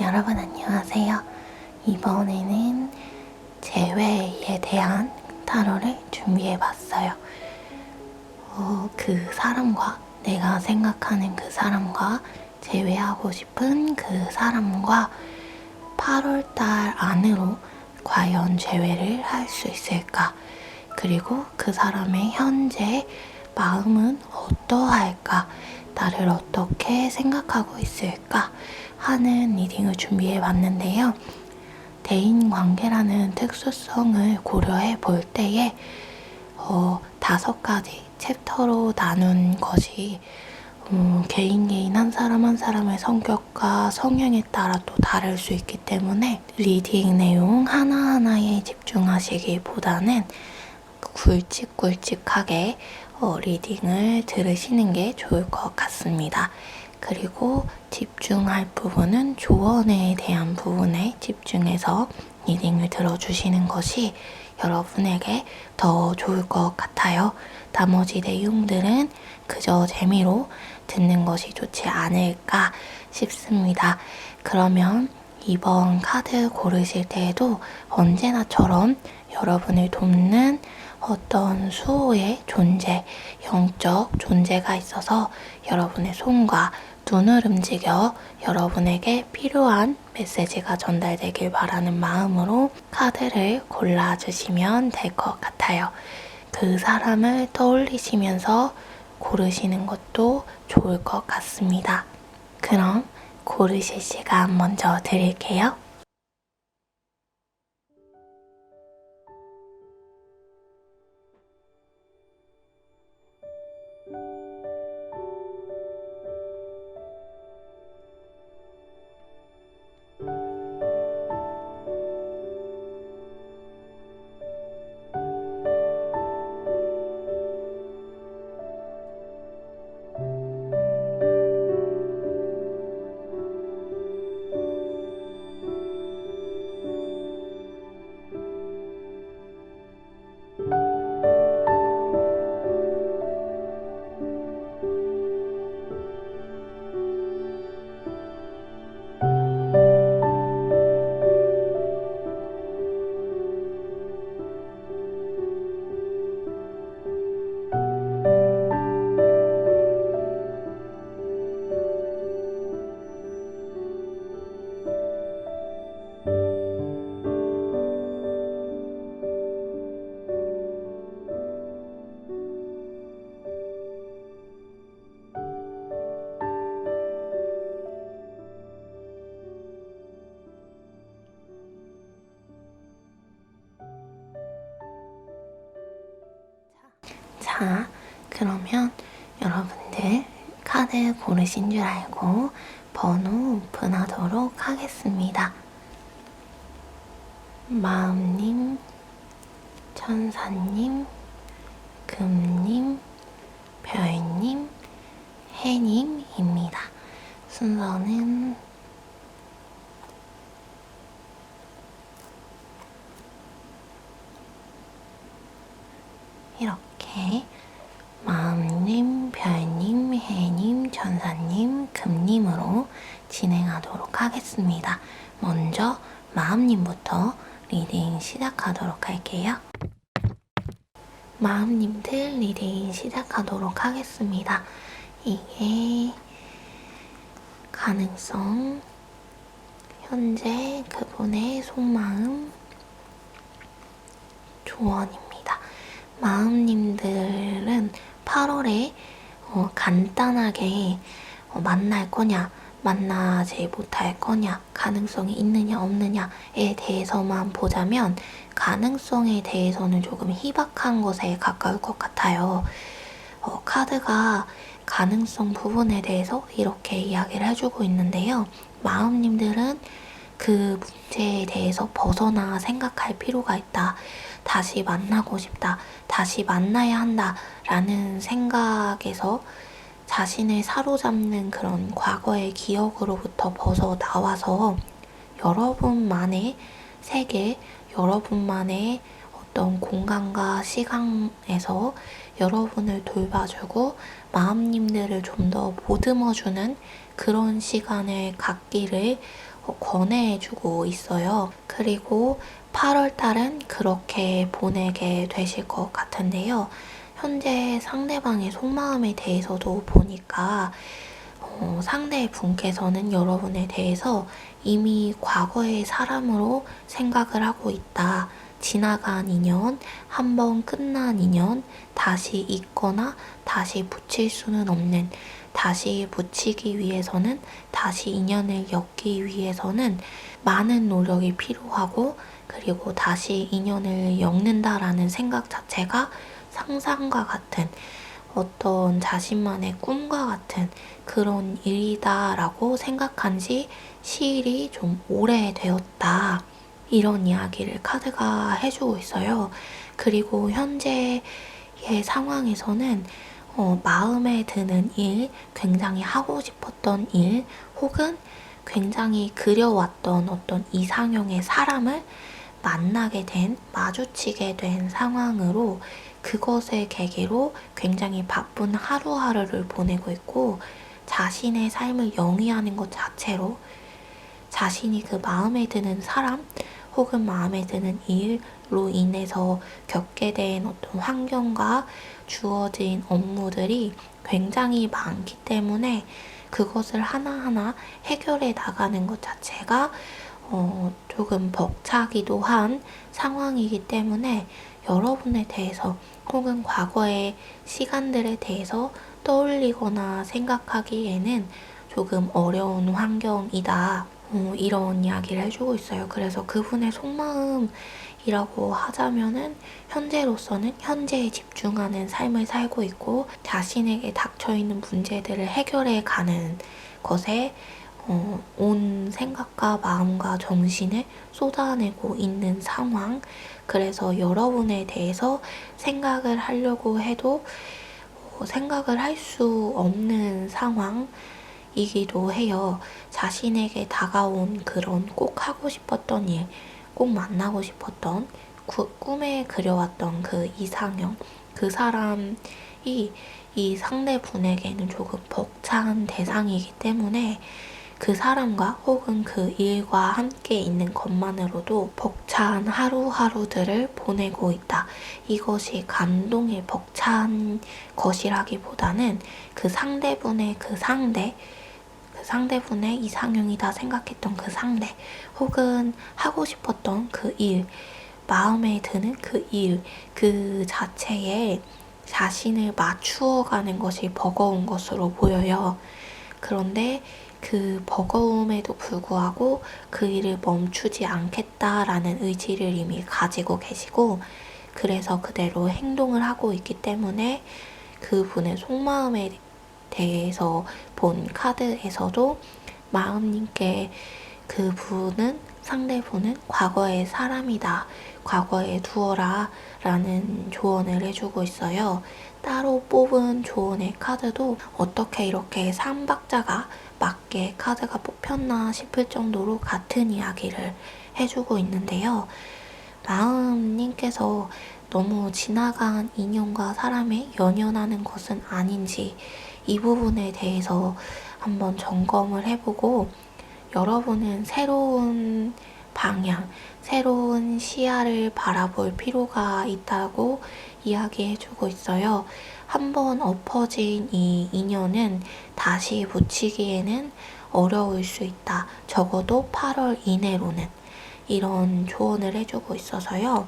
여러분 안녕하세요. 이번에는 재회에 대한 타로를 준비해봤어요. 그 사람과, 내가 생각하는 그 사람과, 재회하고 싶은 그 사람과 8월달 안으로 과연 재회를 할 수 있을까? 그리고 그 사람의 현재 마음은 어떠할까? 나를 어떻게 생각하고 있을까? 하는 리딩을 준비해 봤는데요. 대인관계라는 특수성을 고려해 볼 때에 5가지 챕터로 나눈 것이 개인 한 사람 한 사람의 성격과 성향에 따라 또 다를 수 있기 때문에 리딩 내용 하나하나에 집중하시기보다는 굵직굵직하게 리딩을 들으시는 게 좋을 것 같습니다. 그리고 집중할 부분은 조언에 대한 부분에 집중해서 리딩을 들어주시는 것이 여러분에게 더 좋을 것 같아요. 나머지 내용들은 그저 재미로 듣는 것이 좋지 않을까 싶습니다. 그러면 이번 카드 고르실 때에도 언제나처럼 여러분을 돕는 어떤 수호의 존재, 영적 존재가 있어서 여러분의 손과 눈을 움직여 여러분에게 필요한 메시지가 전달되길 바라는 마음으로 카드를 골라주시면 될 것 같아요. 그 사람을 떠올리시면서 고르시는 것도 좋을 것 같습니다. 그럼 고르실 시간 먼저 드릴게요. 자, 그러면 여러분들 카드 고르신 줄 알고 번호 오픈하도록 하겠습니다. 마음님, 천사님, 금님, 별님, 해님입니다. 순서는 이렇게 마음님, 별님, 해님, 천사님, 금님으로 진행하도록 하겠습니다. 먼저 마음님부터 리딩 시작하도록 할게요. 마음님들 리딩 시작하도록 하겠습니다. 이게 가능성, 현재 그분의 속마음, 조언입니다. 마음님들은 8월에 간단하게 만날 거냐, 만나지 못할 거냐, 가능성이 있느냐 없느냐에 대해서만 보자면 가능성에 대해서는 조금 희박한 것에 가까울 것 같아요. 카드가 가능성 부분에 대해서 이렇게 이야기를 해주고 있는데요. 마음님들은 그 문제에 대해서 벗어나 생각할 필요가 있다. 다시 만나고 싶다. 다시 만나야 한다. 라는 생각에서 자신을 사로잡는 그런 과거의 기억으로부터 벗어나와서 여러분만의 세계, 여러분만의 어떤 공간과 시간에서 여러분을 돌봐주고 마음님들을 좀 더 보듬어주는 그런 시간을 갖기를 권해주고 있어요. 그리고 8월 달은 그렇게 보내게 되실 것 같은데요. 현재 상대방의 속마음에 대해서도 보니까 상대분께서는 여러분에 대해서 이미 과거의 사람으로 생각을 하고 있다. 지나간 인연, 한번 끝난 인연, 다시 잊거나 다시 붙일 수는 없는, 다시 붙이기 위해서는, 다시 인연을 엮기 위해서는 많은 노력이 필요하고, 그리고 다시 인연을 엮는다라는 생각 자체가 상상과 같은 어떤 자신만의 꿈과 같은 그런 일이다라고 생각한 지 시일이 좀 오래되었다. 이런 이야기를 카드가 해주고 있어요. 그리고 현재의 상황에서는 마음에 드는 일, 굉장히 하고 싶었던 일, 혹은 굉장히 그려왔던 어떤 이상형의 사람을 만나게 된, 마주치게 된 상황으로 그것을 계기로 굉장히 바쁜 하루하루를 보내고 있고, 자신의 삶을 영위하는 것 자체로 자신이 그 마음에 드는 사람 혹은 마음에 드는 일로 인해서 겪게 된 어떤 환경과 주어진 업무들이 굉장히 많기 때문에 그것을 하나하나 해결해 나가는 것 자체가 조금 벅차기도 한 상황이기 때문에 여러분에 대해서 혹은 과거의 시간들에 대해서 떠올리거나 생각하기에는 조금 어려운 환경이다. 이런 이야기를 해주고 있어요. 그래서 그분의 속마음이라고 하자면은 현재로서는 현재에 집중하는 삶을 살고 있고 자신에게 닥쳐있는 문제들을 해결해 가는 것에 온 생각과 마음과 정신을 쏟아내고 있는 상황. 그래서 여러분에 대해서 생각을 하려고 해도 생각을 할 수 없는 상황이기도 해요. 자신에게 다가온 그런 꼭 하고 싶었던 일, 꼭 만나고 싶었던 꿈에 그려왔던 그 이상형, 그 사람이 이 상대분에게는 조금 벅찬 대상이기 때문에 그 사람과 혹은 그 일과 함께 있는 것만으로도 벅찬 하루하루들을 보내고 있다. 이것이 감동에 벅찬 것이라기보다는 그 상대분의 그 상대분의 이상형이다 생각했던 그 상대, 혹은 하고 싶었던 그 일, 마음에 드는 그 일, 그 자체에 자신을 맞추어가는 것이 버거운 것으로 보여요. 그런데 그 버거움에도 불구하고 그 일을 멈추지 않겠다라는 의지를 이미 가지고 계시고, 그래서 그대로 행동을 하고 있기 때문에 그분의 속마음에 대해서 본 카드에서도 마음님께 상대분은 과거의 사람이다, 과거에 두어라 라는 조언을 해주고 있어요. 따로 뽑은 조언의 카드도 어떻게 이렇게 3박자가 맞게 카드가 뽑혔나 싶을 정도로 같은 이야기를 해주고 있는데요. 마음님께서 너무 지나간 인연과 사람에 연연하는 것은 아닌지 이 부분에 대해서 한번 점검을 해보고, 여러분은 새로운 방향, 새로운 시야를 바라볼 필요가 있다고 이야기해주고 있어요. 한번 엎어진 이 인연은 다시 붙이기에는 어려울 수 있다. 적어도 8월 이내로는. 이런 조언을 해주고 있어서요.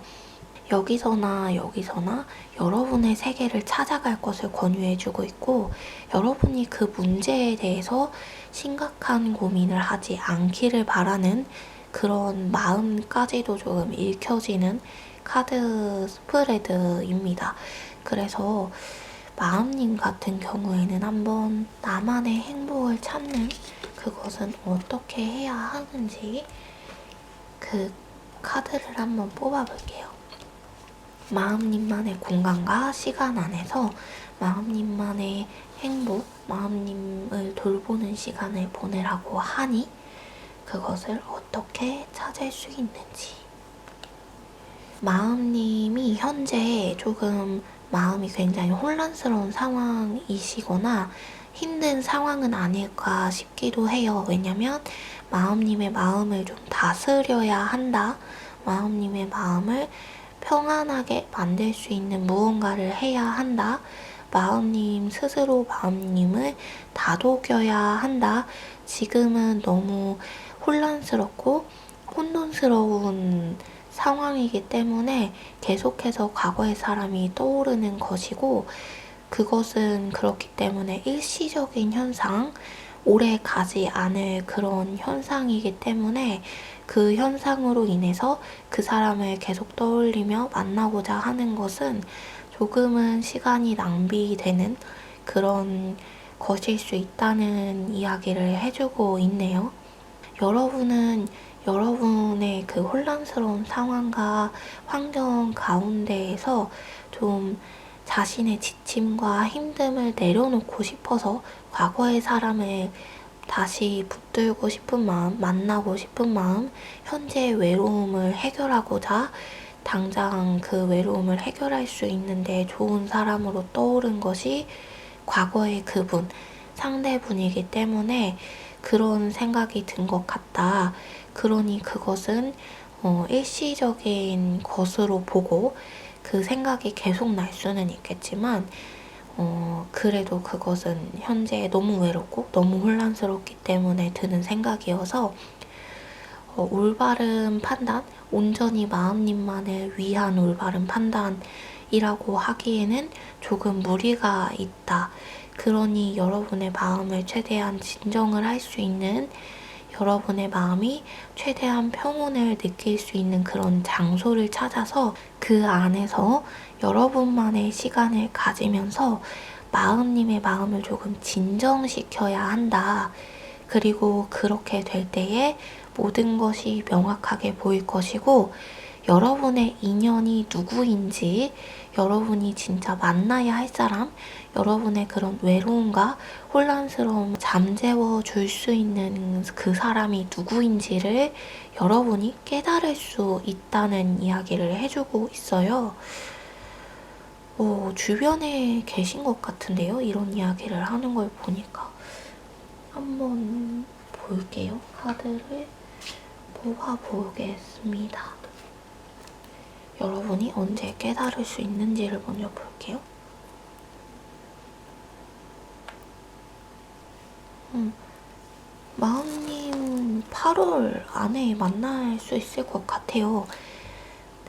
여기서나 여기서나 여러분의 세계를 찾아갈 것을 권유해주고 있고, 여러분이 그 문제에 대해서 심각한 고민을 하지 않기를 바라는 그런 마음까지도 조금 읽혀지는 카드 스프레드입니다. 그래서 마음님 같은 경우에는 한번 나만의 행복을 찾는 그것은 어떻게 해야 하는지 그 카드를 한번 뽑아볼게요. 마음님만의 공간과 시간 안에서 마음님만의 행복, 마음님을 돌보는 시간을 보내라고 하니 그것을 어떻게 찾을 수 있는지. 마음님이 현재 조금 마음이 굉장히 혼란스러운 상황이시거나 힘든 상황은 아닐까 싶기도 해요. 왜냐면 마음님의 마음을 좀 다스려야 한다. 마음님의 마음을 평안하게 만들 수 있는 무언가를 해야 한다. 마음님 스스로 마음님을 다독여야 한다. 지금은 너무 혼란스럽고 혼돈스러운 상황이기 때문에 계속해서 과거의 사람이 떠오르는 것이고, 그것은 그렇기 때문에 일시적인 현상, 오래 가지 않을 그런 현상이기 때문에 그 현상으로 인해서 그 사람을 계속 떠올리며 만나고자 하는 것은 조금은 시간이 낭비되는 그런 것일 수 있다는 이야기를 해주고 있네요. 여러분은 여러분의 그 혼란스러운 상황과 환경 가운데에서 좀 자신의 지침과 힘듦을 내려놓고 싶어서 과거의 사람을 다시 붙들고 싶은 마음, 만나고 싶은 마음, 현재의 외로움을 해결하고자 당장 그 외로움을 해결할 수 있는데 좋은 사람으로 떠오른 것이 과거의 그분, 상대분이기 때문에 그런 생각이 든 것 같다. 그러니 그것은 일시적인 것으로 보고 그 생각이 계속 날 수는 있겠지만 그래도 그것은 현재 너무 외롭고 너무 혼란스럽기 때문에 드는 생각이어서 올바른 판단, 온전히 마음님만을 위한 올바른 판단이라고 하기에는 조금 무리가 있다. 그러니 여러분의 마음을 최대한 진정을 할 수 있는, 여러분의 마음이 최대한 평온을 느낄 수 있는 그런 장소를 찾아서 그 안에서 여러분만의 시간을 가지면서 마음님의 마음을 조금 진정시켜야 한다. 그리고 그렇게 될 때에 모든 것이 명확하게 보일 것이고, 여러분의 인연이 누구인지, 여러분이 진짜 만나야 할 사람, 여러분의 그런 외로움과 혼란스러움 잠재워 줄 수 있는 그 사람이 누구인지를 여러분이 깨달을 수 있다는 이야기를 해주고 있어요. 주변에 계신 것 같은데요? 이런 이야기를 하는 걸 보니까. 한번 볼게요. 카드를 뽑아보겠습니다. 여러분이 언제 깨달을 수 있는지를 먼저 볼게요. 마음님 8월 안에 만날 수 있을 것 같아요.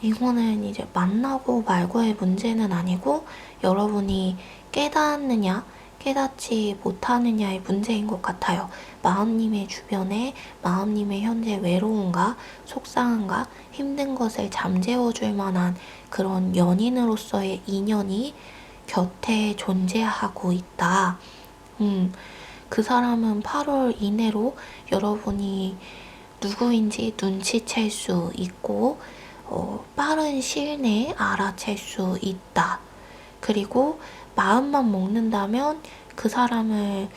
이거는 이제 만나고 말고의 문제는 아니고 여러분이 깨닫느냐 깨닫지 못하느냐의 문제인 것 같아요. 마음님의 주변에 마음님의 현재 외로움과 속상함과 힘든 것을 잠재워줄 만한 그런 연인으로서의 인연이 곁에 존재하고 있다. 그 사람은 8월 이내로 여러분이 누구인지 눈치챌 수 있고 빠른 시일 내에 알아챌 수 있다. 그리고 마음만 먹는다면 그 사람을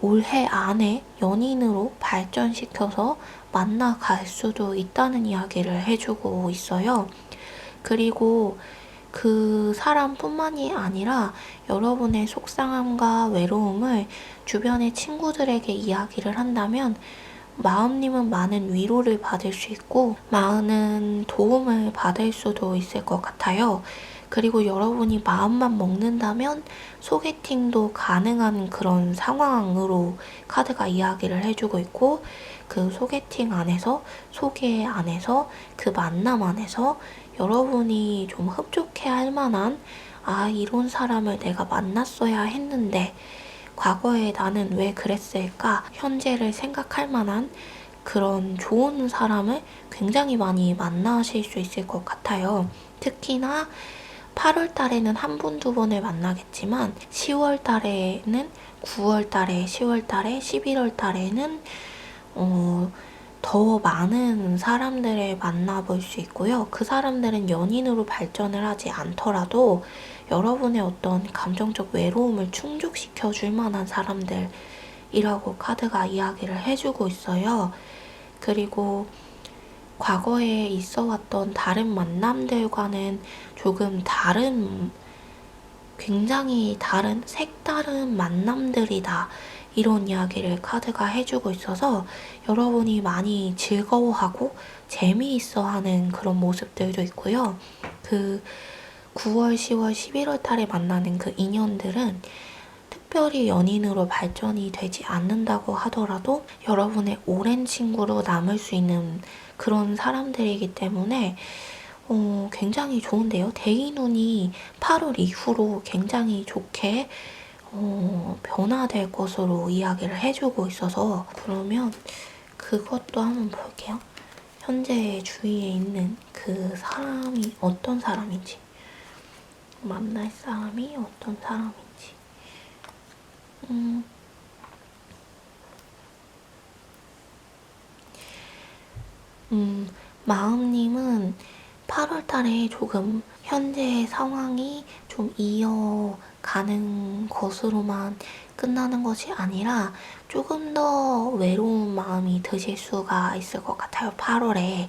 올해 안에 연인으로 발전시켜서 만나갈 수도 있다는 이야기를 해주고 있어요. 그리고 그 사람뿐만이 아니라 여러분의 속상함과 외로움을 주변의 친구들에게 이야기를 한다면 마음님은 많은 위로를 받을 수 있고 많은 도움을 받을 수도 있을 것 같아요. 그리고 여러분이 마음만 먹는다면 소개팅도 가능한 그런 상황으로 카드가 이야기를 해주고 있고, 그 소개팅 안에서, 소개 안에서, 그 만남 안에서 여러분이 좀 흡족해 할 만한, 이런 사람을 내가 만났어야 했는데 과거에 나는 왜 그랬을까? 현재를 생각할 만한 그런 좋은 사람을 굉장히 많이 만나실 수 있을 것 같아요. 특히나 8월 달에는 한 번, 두 번을 만나겠지만 10월 달에는 9월 달에, 10월 달에, 11월 달에는 더 많은 사람들을 만나볼 수 있고요. 그 사람들은 연인으로 발전을 하지 않더라도 여러분의 어떤 감정적 외로움을 충족시켜 줄 만한 사람들이라고 카드가 이야기를 해주고 있어요. 그리고 과거에 있어 왔던 다른 만남들과는 조금 다른 굉장히 다른 색다른 만남들이다. 이런 이야기를 카드가 해주고 있어서 여러분이 많이 즐거워하고 재미있어하는 그런 모습들도 있고요. 그 9월, 10월, 11월 달에 만나는 그 인연들은 특별히 연인으로 발전이 되지 않는다고 하더라도 여러분의 오랜 친구로 남을 수 있는 그런 사람들이기 때문에 굉장히 좋은데요. 대인운이 8월 이후로 굉장히 좋게 변화될 것으로 이야기를 해주고 있어서 그러면 그것도 한번 볼게요. 현재 주위에 있는 그 사람이 어떤 사람인지, 만날 사람이 어떤 사람인지. 마음님은 8월 달에 조금 현재의 상황이 좀 이어가는 것으로만 끝나는 것이 아니라 조금 더 외로운 마음이 드실 수가 있을 것 같아요. 8월에.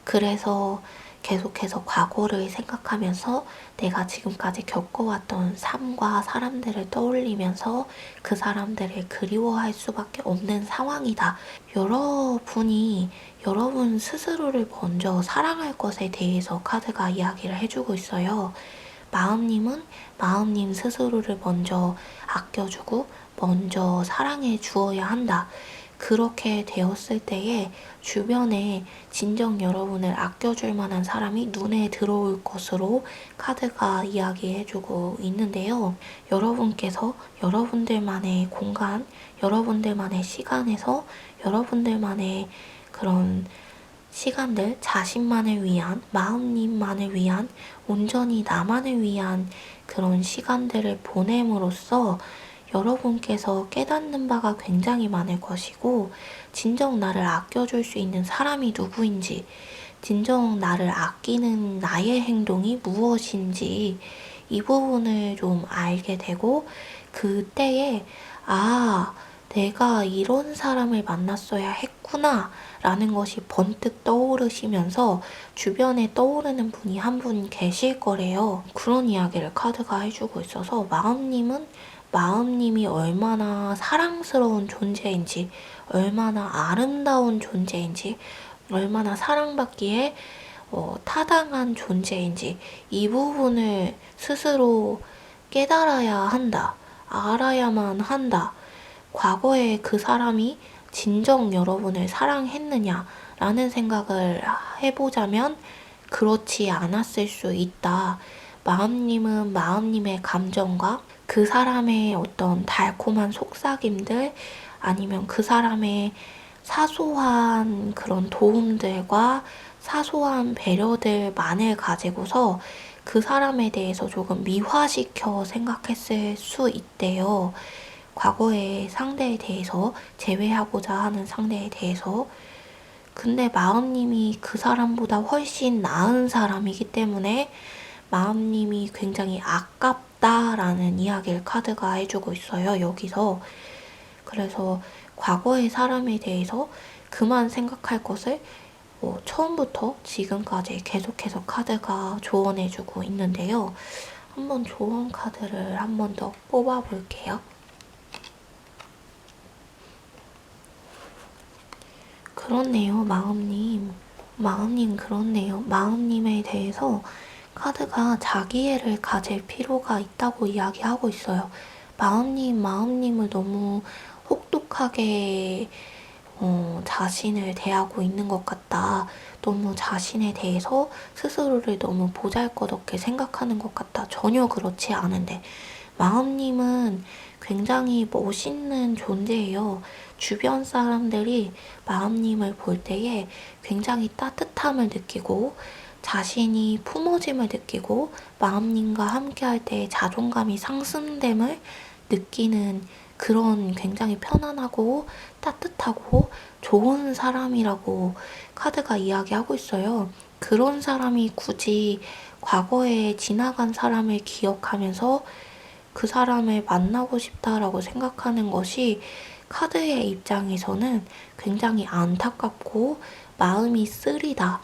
그래서 계속해서 과거를 생각하면서 내가 지금까지 겪어왔던 삶과 사람들을 떠올리면서 그 사람들을 그리워할 수밖에 없는 상황이다. 여러분이 여러분 스스로를 먼저 사랑할 것에 대해서 카드가 이야기를 해주고 있어요. 마음님은 마음님 스스로를 먼저 아껴주고 먼저 사랑해 주어야 한다. 그렇게 되었을 때에 주변에 진정 여러분을 아껴줄 만한 사람이 눈에 들어올 것으로 카드가 이야기해주고 있는데요. 여러분께서 여러분들만의 공간, 여러분들만의 시간에서 여러분들만의 그런 시간들, 자신만을 위한, 마음님만을 위한, 온전히 나만을 위한 그런 시간들을 보냄으로써 여러분께서 깨닫는 바가 굉장히 많을 것이고, 진정 나를 아껴줄 수 있는 사람이 누구인지, 진정 나를 아끼는 나의 행동이 무엇인지 이 부분을 좀 알게 되고, 그때에 내가 이런 사람을 만났어야 했구나 라는 것이 번뜩 떠오르시면서 주변에 떠오르는 분이 한 분 계실 거래요. 그런 이야기를 카드가 해주고 있어서 마음님은 마음님이 얼마나 사랑스러운 존재인지, 얼마나 아름다운 존재인지, 얼마나 사랑받기에 타당한 존재인지 이 부분을 스스로 깨달아야 한다. 알아야만 한다. 과거에 그 사람이 진정 여러분을 사랑했느냐 라는 생각을 해보자면 그렇지 않았을 수 있다. 마음님은 마음님의 감정과 그 사람의 어떤 달콤한 속삭임들 아니면 그 사람의 사소한 그런 도움들과 사소한 배려들만을 가지고서 그 사람에 대해서 조금 미화시켜 생각했을 수 있대요. 과거의 상대에 대해서, 제외하고자 하는 상대에 대해서. 근데 마음님이 그 사람보다 훨씬 나은 사람이기 때문에 마음님이 굉장히 아깝다라는 이야기를 카드가 해주고 있어요, 여기서. 그래서 과거의 사람에 대해서 그만 생각할 것을 처음부터 지금까지 계속해서 카드가 조언해주고 있는데요. 한번 조언 카드를 한 번 더 뽑아볼게요. 그렇네요, 마음님. 마음님 그렇네요. 마음님에 대해서 카드가 자기애를 가질 필요가 있다고 이야기하고 있어요. 마음님을 너무 혹독하게 자신을 대하고 있는 것 같다. 너무 자신에 대해서 스스로를 너무 보잘것없게 생각하는 것 같다. 전혀 그렇지 않은데 마음님은 굉장히 멋있는 존재예요. 주변 사람들이 마음님을 볼 때에 굉장히 따뜻함을 느끼고 자신이 품어짐을 느끼고 마음님과 함께할 때 자존감이 상승됨을 느끼는 그런 굉장히 편안하고 따뜻하고 좋은 사람이라고 카드가 이야기하고 있어요. 그런 사람이 굳이 과거에 지나간 사람을 기억하면서 그 사람을 만나고 싶다라고 생각하는 것이 카드의 입장에서는 굉장히 안타깝고 마음이 쓰리다.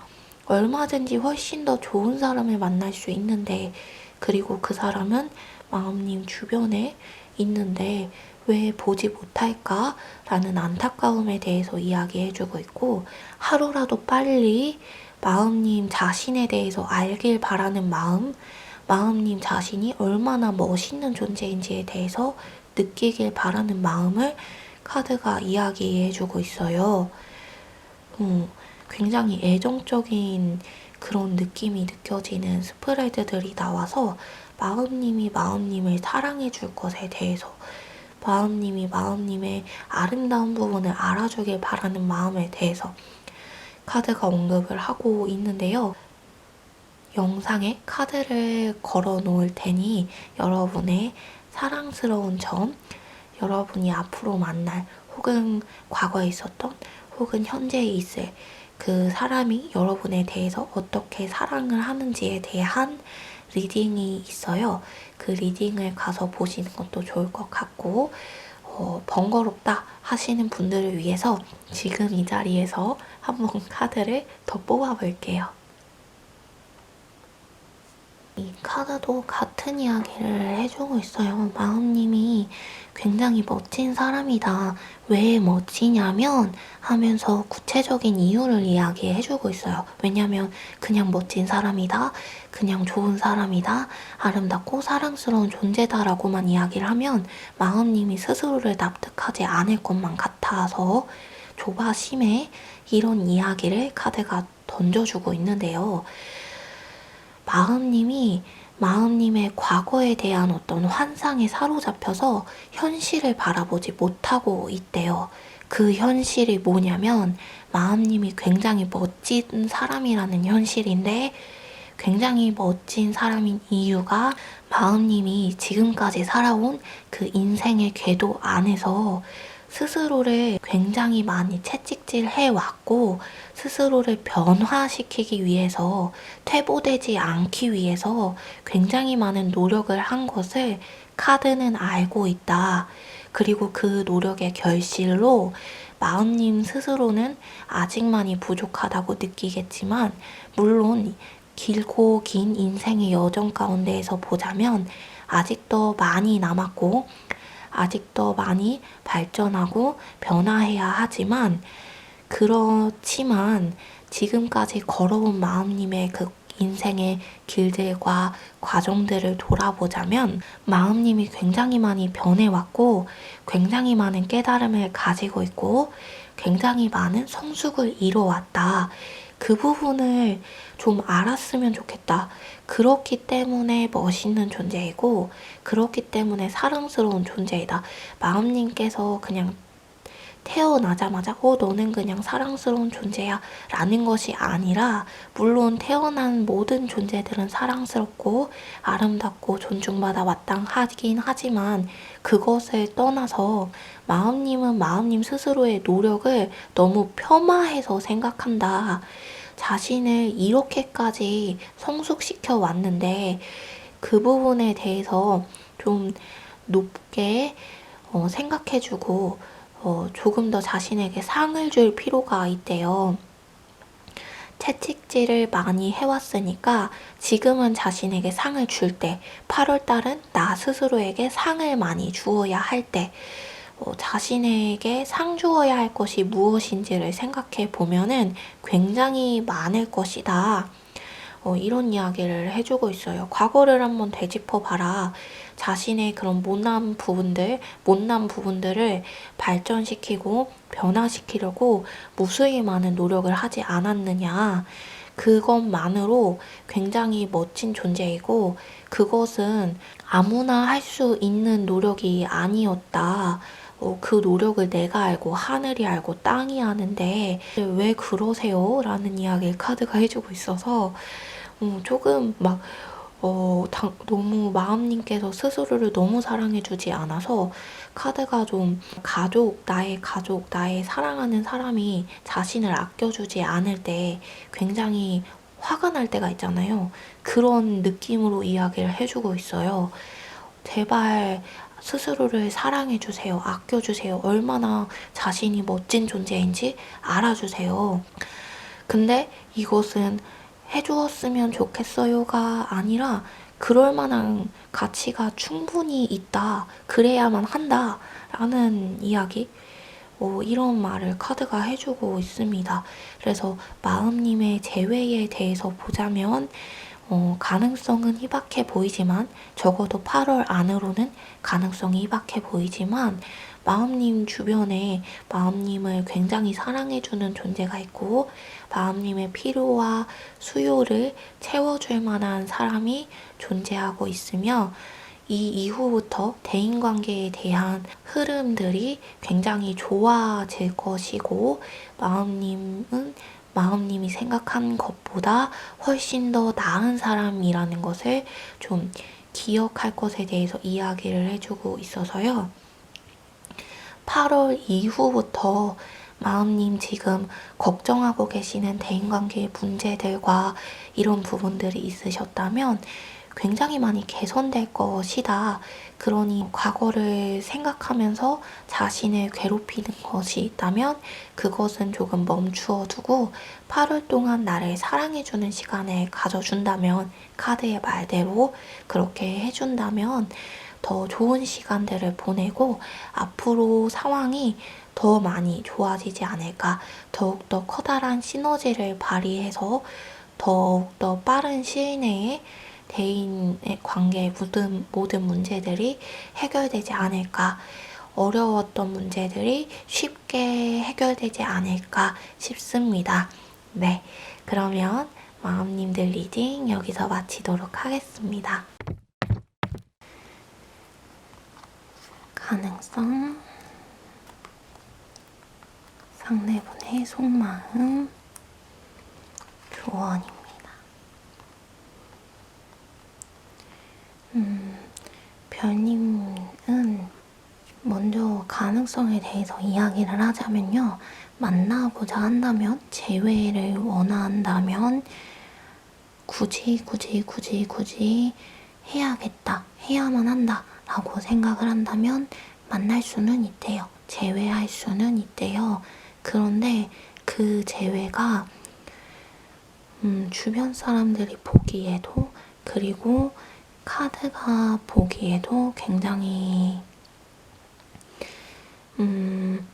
얼마든지 훨씬 더 좋은 사람을 만날 수 있는데, 그리고 그 사람은 마음님 주변에 있는데 왜 보지 못할까? 라는 안타까움에 대해서 이야기해주고 있고, 하루라도 빨리 마음님 자신에 대해서 알길 바라는 마음, 마음님 자신이 얼마나 멋있는 존재인지에 대해서 느끼길 바라는 마음을 카드가 이야기해주고 있어요. 굉장히 애정적인 그런 느낌이 느껴지는 스프레드들이 나와서 마음님이 마음님을 사랑해줄 것에 대해서, 마음님이 마음님의 아름다운 부분을 알아주길 바라는 마음에 대해서 카드가 언급을 하고 있는데요. 영상에 카드를 걸어 놓을 테니 여러분의 사랑스러운 점, 여러분이 앞으로 만날 혹은 과거에 있었던 혹은 현재에 있을 그 사람이 여러분에 대해서 어떻게 사랑을 하는지에 대한 리딩이 있어요. 그 리딩을 가서 보시는 것도 좋을 것 같고, 번거롭다 하시는 분들을 위해서 지금 이 자리에서 한번 카드를 더 뽑아볼게요. 이 카드도 같은 이야기를 해주고 있어요. 마음님이 굉장히 멋진 사람이다. 왜 멋지냐면 하면서 구체적인 이유를 이야기해주고 있어요. 왜냐면 그냥 멋진 사람이다, 그냥 좋은 사람이다, 아름답고 사랑스러운 존재다라고만 이야기를 하면 마음님이 스스로를 납득하지 않을 것만 같아서 조바심에 이런 이야기를 카드가 던져주고 있는데요. 마음님이 마음님의 과거에 대한 어떤 환상에 사로잡혀서 현실을 바라보지 못하고 있대요. 그 현실이 뭐냐면 마음님이 굉장히 멋진 사람이라는 현실인데, 굉장히 멋진 사람인 이유가 마음님이 지금까지 살아온 그 인생의 궤도 안에서 스스로를 굉장히 많이 채찍질해 왔고, 스스로를 변화시키기 위해서, 퇴보되지 않기 위해서 굉장히 많은 노력을 한 것을 카드는 알고 있다. 그리고 그 노력의 결실로 마음님 스스로는 아직 많이 부족하다고 느끼겠지만, 물론 길고 긴 인생의 여정 가운데에서 보자면 아직도 많이 남았고 아직도 많이 발전하고 변화해야 하지만, 그렇지만 지금까지 걸어온 마음님의 그 인생의 길들과 과정들을 돌아보자면 마음님이 굉장히 많이 변해왔고 굉장히 많은 깨달음을 가지고 있고 굉장히 많은 성숙을 이뤄왔다. 그 부분을 좀 알았으면 좋겠다. 그렇기 때문에 멋있는 존재이고 그렇기 때문에 사랑스러운 존재이다. 마음님께서 그냥 태어나자마자 너는 그냥 사랑스러운 존재야 라는 것이 아니라, 물론 태어난 모든 존재들은 사랑스럽고 아름답고 존중받아 마땅하긴 하지만 그것을 떠나서 마음님은 마음님 스스로의 노력을 너무 폄하해서 생각한다. 자신을 이렇게까지 성숙시켜 왔는데 그 부분에 대해서 좀 높게 생각해주고 조금 더 자신에게 상을 줄 필요가 있대요. 채찍질을 많이 해왔으니까 지금은 자신에게 상을 줄 때, 8월달은 나 스스로에게 상을 많이 주어야 할 때, 자신에게 상 주어야 할 것이 무엇인지를 생각해 보면은 굉장히 많을 것이다. 이런 이야기를 해주고 있어요. 과거를 한번 되짚어 봐라. 자신의 그런 못난 부분들을 발전시키고 변화시키려고 무수히 많은 노력을 하지 않았느냐. 그것만으로 굉장히 멋진 존재이고 그것은 아무나 할 수 있는 노력이 아니었다. 그 노력을 내가 알고 하늘이 알고 땅이 아는데 왜 그러세요? 라는 이야기를 카드가 해주고 있어서 조금 막 너무 마음님께서 스스로를 너무 사랑해주지 않아서 카드가 좀 나의 가족, 나의 사랑하는 사람이 자신을 아껴주지 않을 때 굉장히 화가 날 때가 있잖아요. 그런 느낌으로 이야기를 해주고 있어요. 제발 스스로를 사랑해주세요. 아껴주세요. 얼마나 자신이 멋진 존재인지 알아주세요. 근데 이것은 해주었으면 좋겠어요가 아니라 그럴 만한 가치가 충분히 있다. 그래야만 한다. 라는 이야기. 이런 말을 카드가 해주고 있습니다. 그래서 마음님의 재회에 대해서 보자면 가능성은 희박해 보이지만 적어도 8월 안으로는 가능성이 희박해 보이지만 마음님 주변에 마음님을 굉장히 사랑해주는 존재가 있고 마음님의 필요와 수요를 채워줄 만한 사람이 존재하고 있으며 이 이후부터 대인관계에 대한 흐름들이 굉장히 좋아질 것이고 마음님이 생각한 것보다 훨씬 더 나은 사람이라는 것을 좀 기억할 것에 대해서 이야기를 해주고 있어서요. 8월 이후부터 마음님 지금 걱정하고 계시는 대인관계의 문제들과 이런 부분들이 있으셨다면 굉장히 많이 개선될 것이다. 그러니 과거를 생각하면서 자신을 괴롭히는 것이 있다면 그것은 조금 멈추어 두고 8월 동안 나를 사랑해주는 시간을 가져준다면 카드의 말대로 그렇게 해준다면 더 좋은 시간들을 보내고 앞으로 상황이 더 많이 좋아지지 않을까. 더욱더 커다란 시너지를 발휘해서 더욱더 빠른 시일 내에 대인의 관계의 모든 문제들이 해결되지 않을까. 어려웠던 문제들이 쉽게 해결되지 않을까 싶습니다. 네, 그러면 마음님들 리딩 여기서 마치도록 하겠습니다. 가능성, 상대분의 속마음, 조언입니다. 별님은 먼저 가능성에 대해서 이야기를 하자면요. 만나보자 한다면, 재회를 원한다면 굳이 해야겠다, 해야만 한다 라고 생각을 한다면 만날 수는 있대요. 재회할 수는 있대요. 그런데 그 재회가 주변 사람들이 보기에도 그리고 카드가 보기에도 굉장히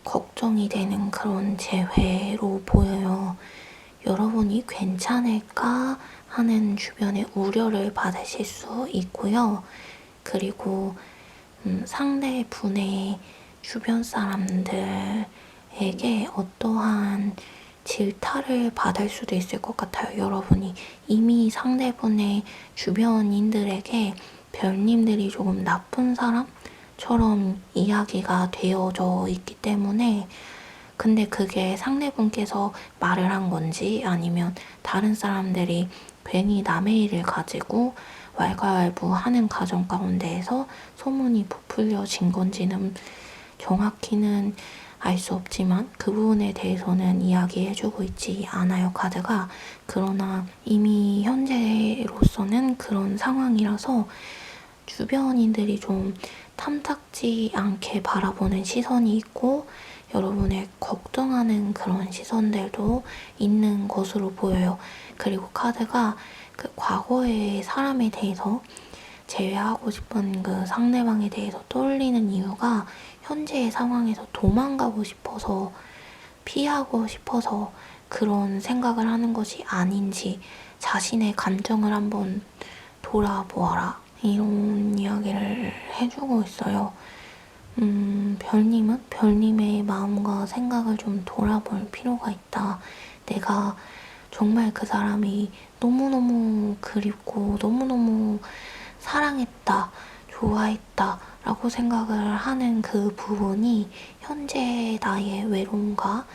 걱정이 되는 그런 재회로 보여요. 여러분이 괜찮을까 하는 주변의 우려를 받으실 수 있고요. 그리고 상대분의 주변 사람들에게 어떠한 질타를 받을 수도 있을 것 같아요. 여러분이 이미 상대분의 주변인들에게 별님들이 조금 나쁜 사람처럼 이야기가 되어져 있기 때문에 근데 그게 상대분께서 말을 한 건지 아니면 다른 사람들이 괜히 남의 일을 가지고 왈가왈부하는 과정 가운데에서 소문이 부풀려진 건지는 정확히는 알 수 없지만 그 부분에 대해서는 이야기해주고 있지 않아요, 카드가. 그러나 이미 현재로서는 그런 상황이라서 주변인들이 좀 탐탁지 않게 바라보는 시선이 있고 여러분을 걱정하는 그런 시선들도 있는 것으로 보여요. 그리고 카드가 그 과거의 사람에 대해서 제외하고 싶은 그 상대방에 대해서 떠올리는 이유가 현재의 상황에서 도망가고 싶어서 피하고 싶어서 그런 생각을 하는 것이 아닌지 자신의 감정을 한번 돌아보아라 이런 이야기를 해주고 있어요. 별님은 별님의 마음과 생각을 좀 돌아볼 필요가 있다. 내가 정말 그 사람이 너무너무 그립고 너무너무 사랑했다, 좋아했다 라고 생각을 하는 그 부분이 현재 나의 외로움과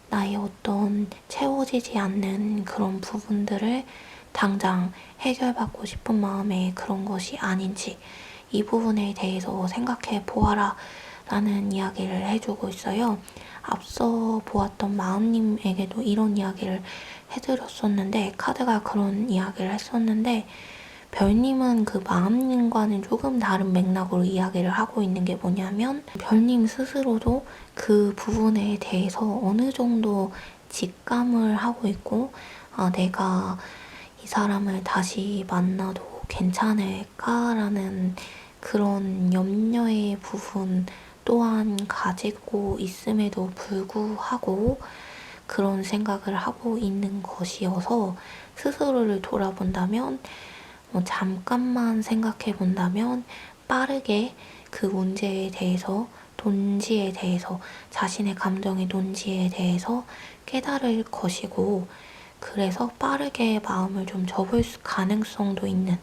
나의 어떤 채워지지 않는 그런 부분들을 당장 해결받고 싶은 마음에 그런 것이 아닌지 이 부분에 대해서 생각해 보아라 라는 이야기를 해주고 있어요. 앞서 보았던 마음님에게도 이런 이야기를 해드렸었는데 카드가 그런 이야기를 했었는데 별님은 그 마음님과는 조금 다른 맥락으로 이야기를 하고 있는 게 뭐냐면 별님 스스로도 그 부분에 대해서 어느 정도 직감을 하고 있고 내가 이 사람을 다시 만나도 괜찮을까라는 그런 염려의 부분 또한 가지고 있음에도 불구하고 그런 생각을 하고 있는 것이어서 스스로를 돌아본다면 잠깐만 생각해 본다면 빠르게 그 문제에 대해서 논지에 대해서 자신의 감정의 논지에 대해서 깨달을 것이고 그래서 빠르게 마음을 좀 접을 가능성도 있는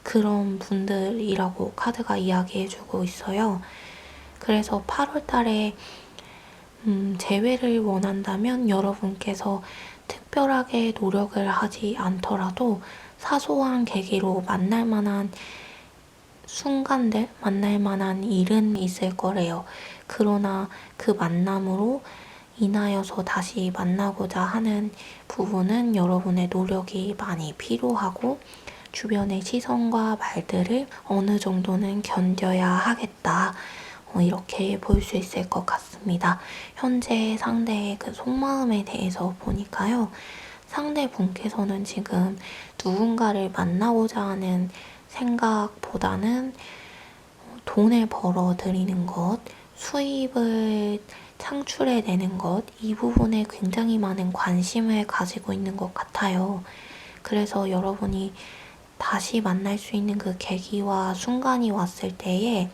그런 분들이라고 카드가 이야기해주고 있어요. 그래서 8월 달에 재회를 원한다면 여러분께서 특별하게 노력을 하지 않더라도 사소한 계기로 만날 만한 순간들, 만날 만한 일은 있을 거래요. 그러나 그 만남으로 인하여서 다시 만나고자 하는 부분은 여러분의 노력이 많이 필요하고 주변의 시선과 말들을 어느 정도는 견뎌야 하겠다. 이렇게 볼 수 있을 것 같습니다. 현재 상대의 그 속마음에 대해서 보니까요. 상대분께서는 지금 누군가를 만나고자 하는 생각보다는 돈을 벌어들이는 것, 수입을 창출해내는 것, 이 부분에 굉장히 많은 관심을 가지고 있는 것 같아요. 그래서 여러분이 다시 만날 수 있는 그 계기와 순간이 왔을 때에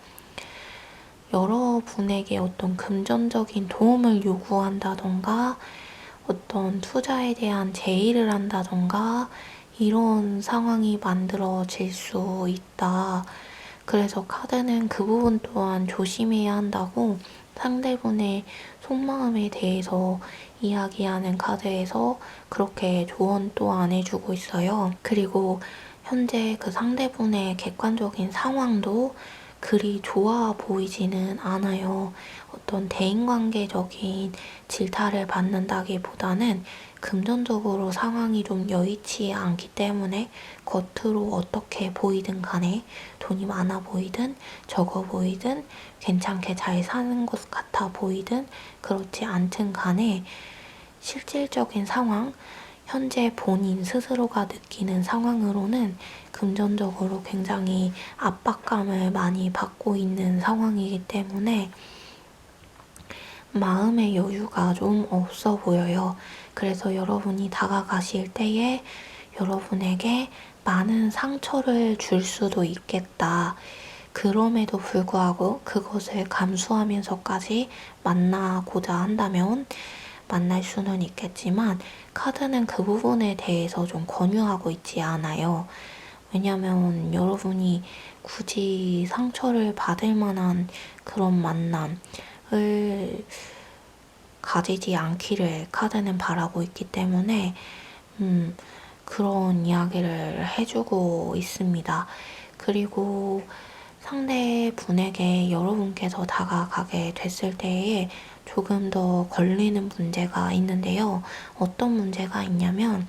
여러분에게 어떤 금전적인 도움을 요구한다던가 어떤 투자에 대한 제의를 한다던가 이런 상황이 만들어질 수 있다. 그래서 카드는 그 부분 또한 조심해야 한다고 상대분의 속마음에 대해서 이야기하는 카드에서 그렇게 조언 또한 해주고 있어요. 그리고 현재 그 상대분의 객관적인 상황도 그리 좋아 보이지는 않아요. 어떤 대인관계적인 질타를 받는다기보다는 금전적으로 상황이 좀 여의치 않기 때문에 겉으로 어떻게 보이든 간에 돈이 많아 보이든 적어 보이든 괜찮게 잘 사는 것 같아 보이든 그렇지 않든 간에 실질적인 상황, 현재 본인 스스로가 느끼는 상황으로는 금전적으로 굉장히 압박감을 많이 받고 있는 상황이기 때문에 마음의 여유가 좀 없어 보여요. 그래서 여러분이 다가가실 때에 여러분에게 많은 상처를 줄 수도 있겠다. 그럼에도 불구하고 그것을 감수하면서까지 만나고자 한다면 만날 수는 있겠지만 카드는 그 부분에 대해서 좀 권유하고 있지 않아요. 왜냐면 여러분이 굳이 상처를 받을 만한 그런 만남을 가지지 않기를 카드는 바라고 있기 때문에 그런 이야기를 해주고 있습니다. 그리고 상대분에게 여러분께서 다가가게 됐을 때에 조금 더 걸리는 문제가 있는데요. 어떤 문제가 있냐면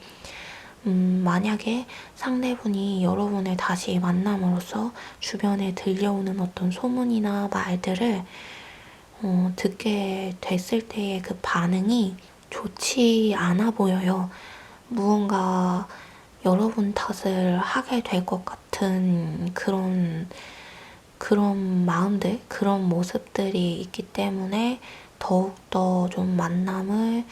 만약에 상대분이 여러분을 다시 만남으로써 주변에 들려오는 어떤 소문이나 말들을 듣게 됐을 때의 그 반응이 좋지 않아 보여요. 무언가 여러분 탓을 하게 될 것 같은 그런 마음들, 그런 모습들이 있기 때문에 더욱더 좀 만남을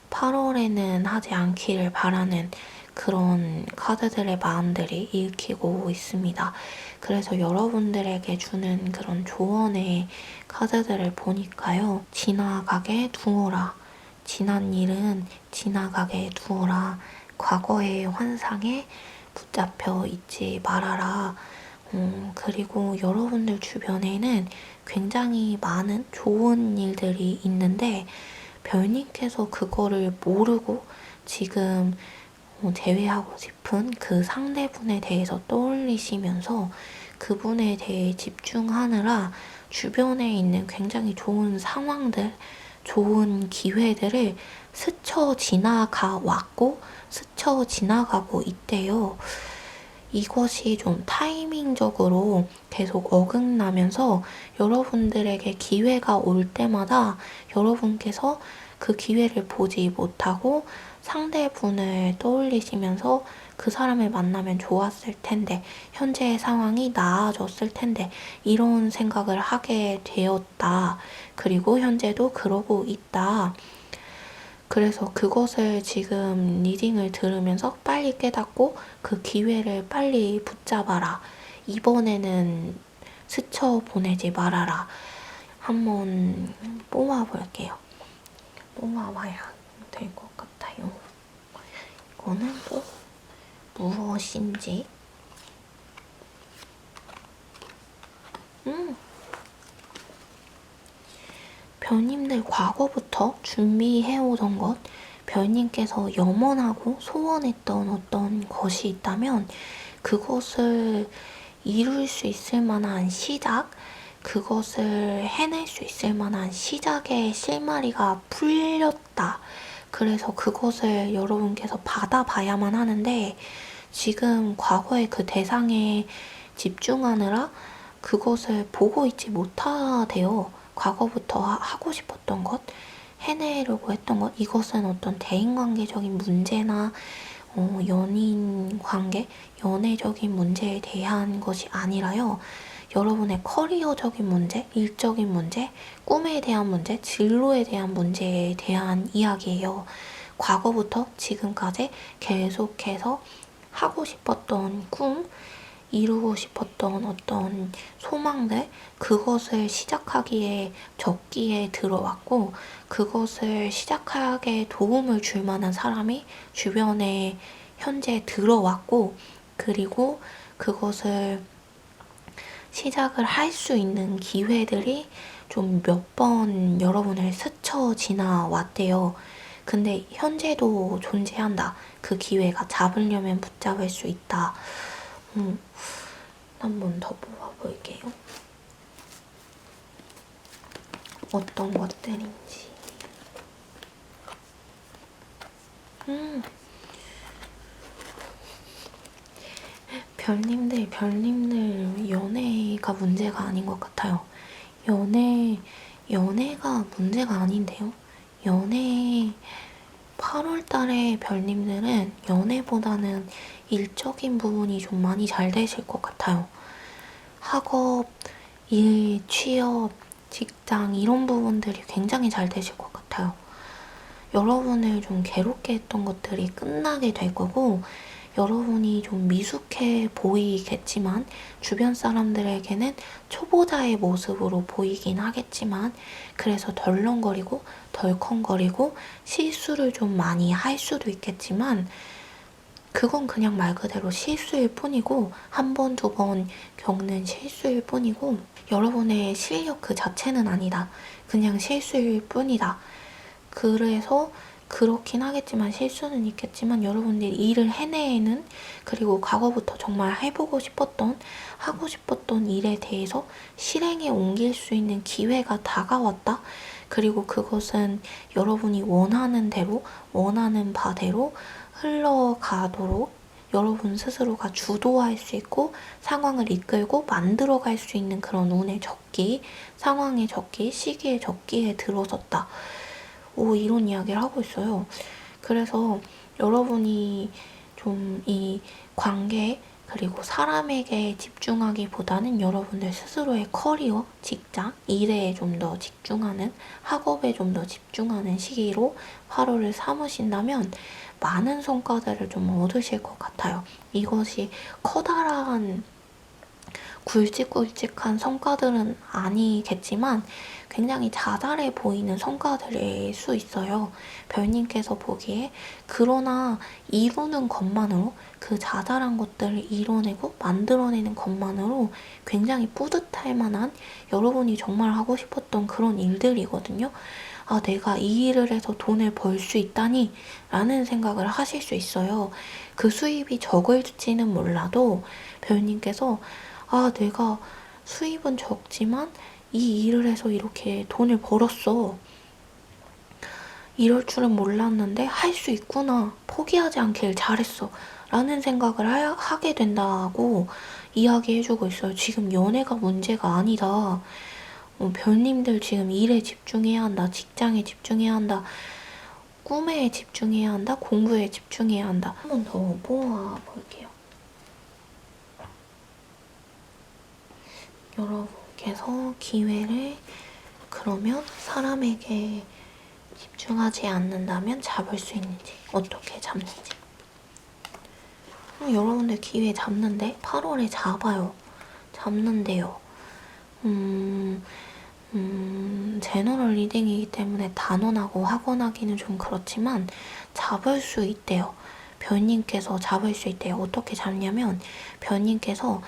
8월에는 하지 않기를 바라는 그런 카드들의 마음들이 읽히고 있습니다. 그래서 여러분들에게 주는 그런 조언의 카드들을 보니까요. 지나가게 두어라. 지난 일은 지나가게 두어라. 과거의 환상에 붙잡혀 있지 말아라. 그리고 여러분들 주변에는 굉장히 많은 좋은 일들이 있는데 별님께서 그거를 모르고 지금 제외하고 싶은 그 상대분에 대해서 떠올리시면서 그분에 대해 집중하느라 주변에 있는 굉장히 좋은 상황들, 좋은 기회들을 스쳐 지나가 왔고 스쳐 지나가고 있대요. 이것이 좀 타이밍적으로 계속 어긋나면서 여러분들에게 기회가 올 때마다 여러분께서 그 기회를 보지 못하고 상대분을 떠올리시면서 그 사람을 만나면 좋았을 텐데, 현재의 상황이 나아졌을 텐데, 이런 생각을 하게 되었다. 그리고 현재도 그러고 있다. 그래서 그것을 지금 리딩을 들으면서 빨리 깨닫고 그 기회를 빨리 붙잡아라. 이번에는 스쳐 보내지 말아라. 한번 뽑아볼게요. 뽑아봐야 될 것 같아요. 이거는 또 무엇인지. 별님들 과거부터 준비해오던 것, 별님께서 염원하고 소원했던 어떤 것이 있다면 그것을 이룰 수 있을 만한 시작, 그것을 해낼 수 있을 만한 시작의 실마리가 풀렸다. 그래서 그것을 여러분께서 받아봐야만 하는데, 지금 과거의 그 대상에 집중하느라 그것을 보고 있지 못하대요. 과거부터 하고 싶었던 것, 해내려고 했던 것, 이것은 어떤 대인관계적인 문제나 연인 관계, 연애적인 문제에 대한 것이 아니라요. 여러분의 커리어적인 문제, 일적인 문제, 꿈에 대한 문제, 진로에 대한 문제에 대한 이야기예요. 과거부터 지금까지 계속해서 하고 싶었던 꿈, 이루고 싶었던 어떤 소망들, 그것을 시작하기에 적기에 들어왔고, 그것을 시작하게 도움을 줄 만한 사람이 주변에 현재 들어왔고, 그리고 그것을 시작을 할 수 있는 기회들이 좀 몇 번 여러분을 스쳐 지나왔대요. 근데 현재도 존재한다. 그 기회가 잡으려면 붙잡을 수 있다. 한 번 더 뽑아볼게요. 어떤 것들인지. 별님들 연애가 문제가 아닌 것 같아요. 연애가 문제가 아닌데요. 8월 달에 별님들은 연애보다는 일적인 부분이 좀 많이 잘 되실 것 같아요. 학업, 일, 취업, 직장 이런 부분들이 굉장히 잘 되실 것 같아요. 여러분을 좀 괴롭게 했던 것들이 끝나게 될 거고, 여러분이 좀 미숙해 보이겠지만 주변 사람들에게는 초보자의 모습으로 보이긴 하겠지만, 그래서 덜렁거리고 덜컹거리고 실수를 좀 많이 할 수도 있겠지만, 그건 그냥 말 그대로 실수일 뿐이고, 한 번, 두 번 겪는 실수일 뿐이고, 여러분의 실력 그 자체는 아니다. 그냥 실수일 뿐이다. 그래서 그렇긴 하겠지만, 실수는 있겠지만, 여러분들이 일을 해내는, 그리고 과거부터 정말 해보고 싶었던, 하고 싶었던 일에 대해서 실행에 옮길 수 있는 기회가 다가왔다. 그리고 그것은 여러분이 원하는 대로, 원하는 바대로 흘러가도록 여러분 스스로가 주도할 수 있고 상황을 이끌고 만들어갈 수 있는 그런 운의 적기, 상황의 적기, 시기의 적기에 들어섰다. 이런 이야기를 하고 있어요. 그래서 여러분이 좀 이 관계, 그리고 사람에게 집중하기보다는 여러분들 스스로의 커리어, 직장, 일에 좀 더 집중하는, 학업에 좀 더 집중하는 시기로 8월을 삼으신다면 많은 성과들을 좀 얻으실 것 같아요. 이것이 커다란 굵직굵직한 성과들은 아니겠지만 굉장히 자잘해 보이는 성과들일 수 있어요. 별님께서 보기에. 그러나 이루는 것만으로, 그 자잘한 것들을 이뤄내고 만들어내는 것만으로 굉장히 뿌듯할 만한, 여러분이 정말 하고 싶었던 그런 일들이거든요. 아, 내가 이 일을 해서 돈을 벌 수 있다니 라는 생각을 하실 수 있어요. 그 수입이 적을지는 몰라도 별님께서 내가 수입은 적지만 이 일을 해서 이렇게 돈을 벌었어. 이럴 줄은 몰랐는데 할 수 있구나. 포기하지 않길 잘했어. 라는 생각을 하게 된다고 이야기해주고 있어요. 지금 연애가 문제가 아니다. 별님들 지금 일에 집중해야 한다. 직장에 집중해야 한다. 꿈에 집중해야 한다. 공부에 집중해야 한다. 한 번 더 모아볼게요. 여러분께서 기회를 그러면 사람에게 집중하지 않는다면 잡을 수 있는지, 어떻게 잡는지. 여러분들 기회 잡는데 8월에 잡아요. 잡는데요. 제너럴 리딩이기 때문에 단언하고 확언하기는 좀 그렇지만 잡을 수 있대요. 별님께서 잡을 수 있대요. 어떻게 잡냐면 별님께서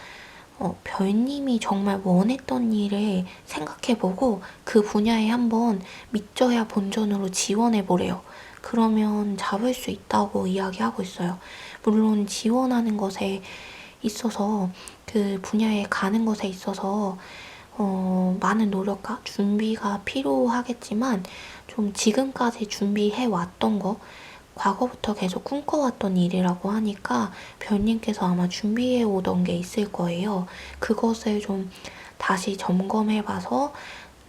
별님이 정말 원했던 일을 생각해보고 그 분야에 한번 믿져야 본전으로 지원해보래요. 그러면 잡을 수 있다고 이야기하고 있어요. 물론 지원하는 것에 있어서 그 분야에 가는 것에 있어서 많은 노력과 준비가 필요하겠지만 좀 지금까지 준비해왔던 거 과거부터 계속 꿈꿔왔던 일이라고 하니까 별님께서 아마 준비해 오던 게 있을 거예요. 그것을 좀 다시 점검해봐서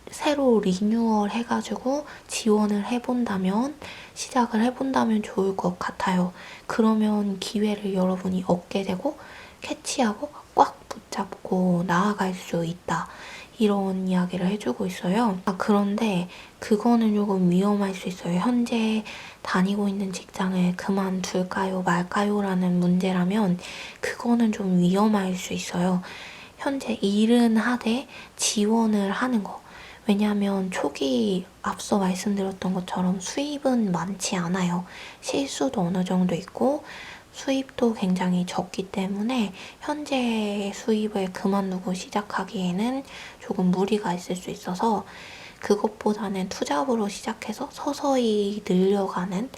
새로 리뉴얼 해가지고 지원을 해본다면, 시작을 해본다면 좋을 것 같아요. 그러면 기회를 여러분이 얻게 되고 캐치하고 꽉 붙잡고 나아갈 수 있다. 이런 이야기를 해주고 있어요. 그런데 그거는 조금 위험할 수 있어요. 현재 다니고 있는 직장을 그만둘까요 말까요 라는 문제라면 그거는 좀 위험할 수 있어요. 현재 일은 하되 지원을 하는 거. 왜냐하면 초기 앞서 말씀드렸던 것처럼 수입은 많지 않아요. 실수도 어느 정도 있고 수입도 굉장히 적기 때문에 현재 수입을 그만두고 시작하기에는 조금 무리가 있을 수 있어서 그것보다는 투잡으로 시작해서 서서히 늘려가는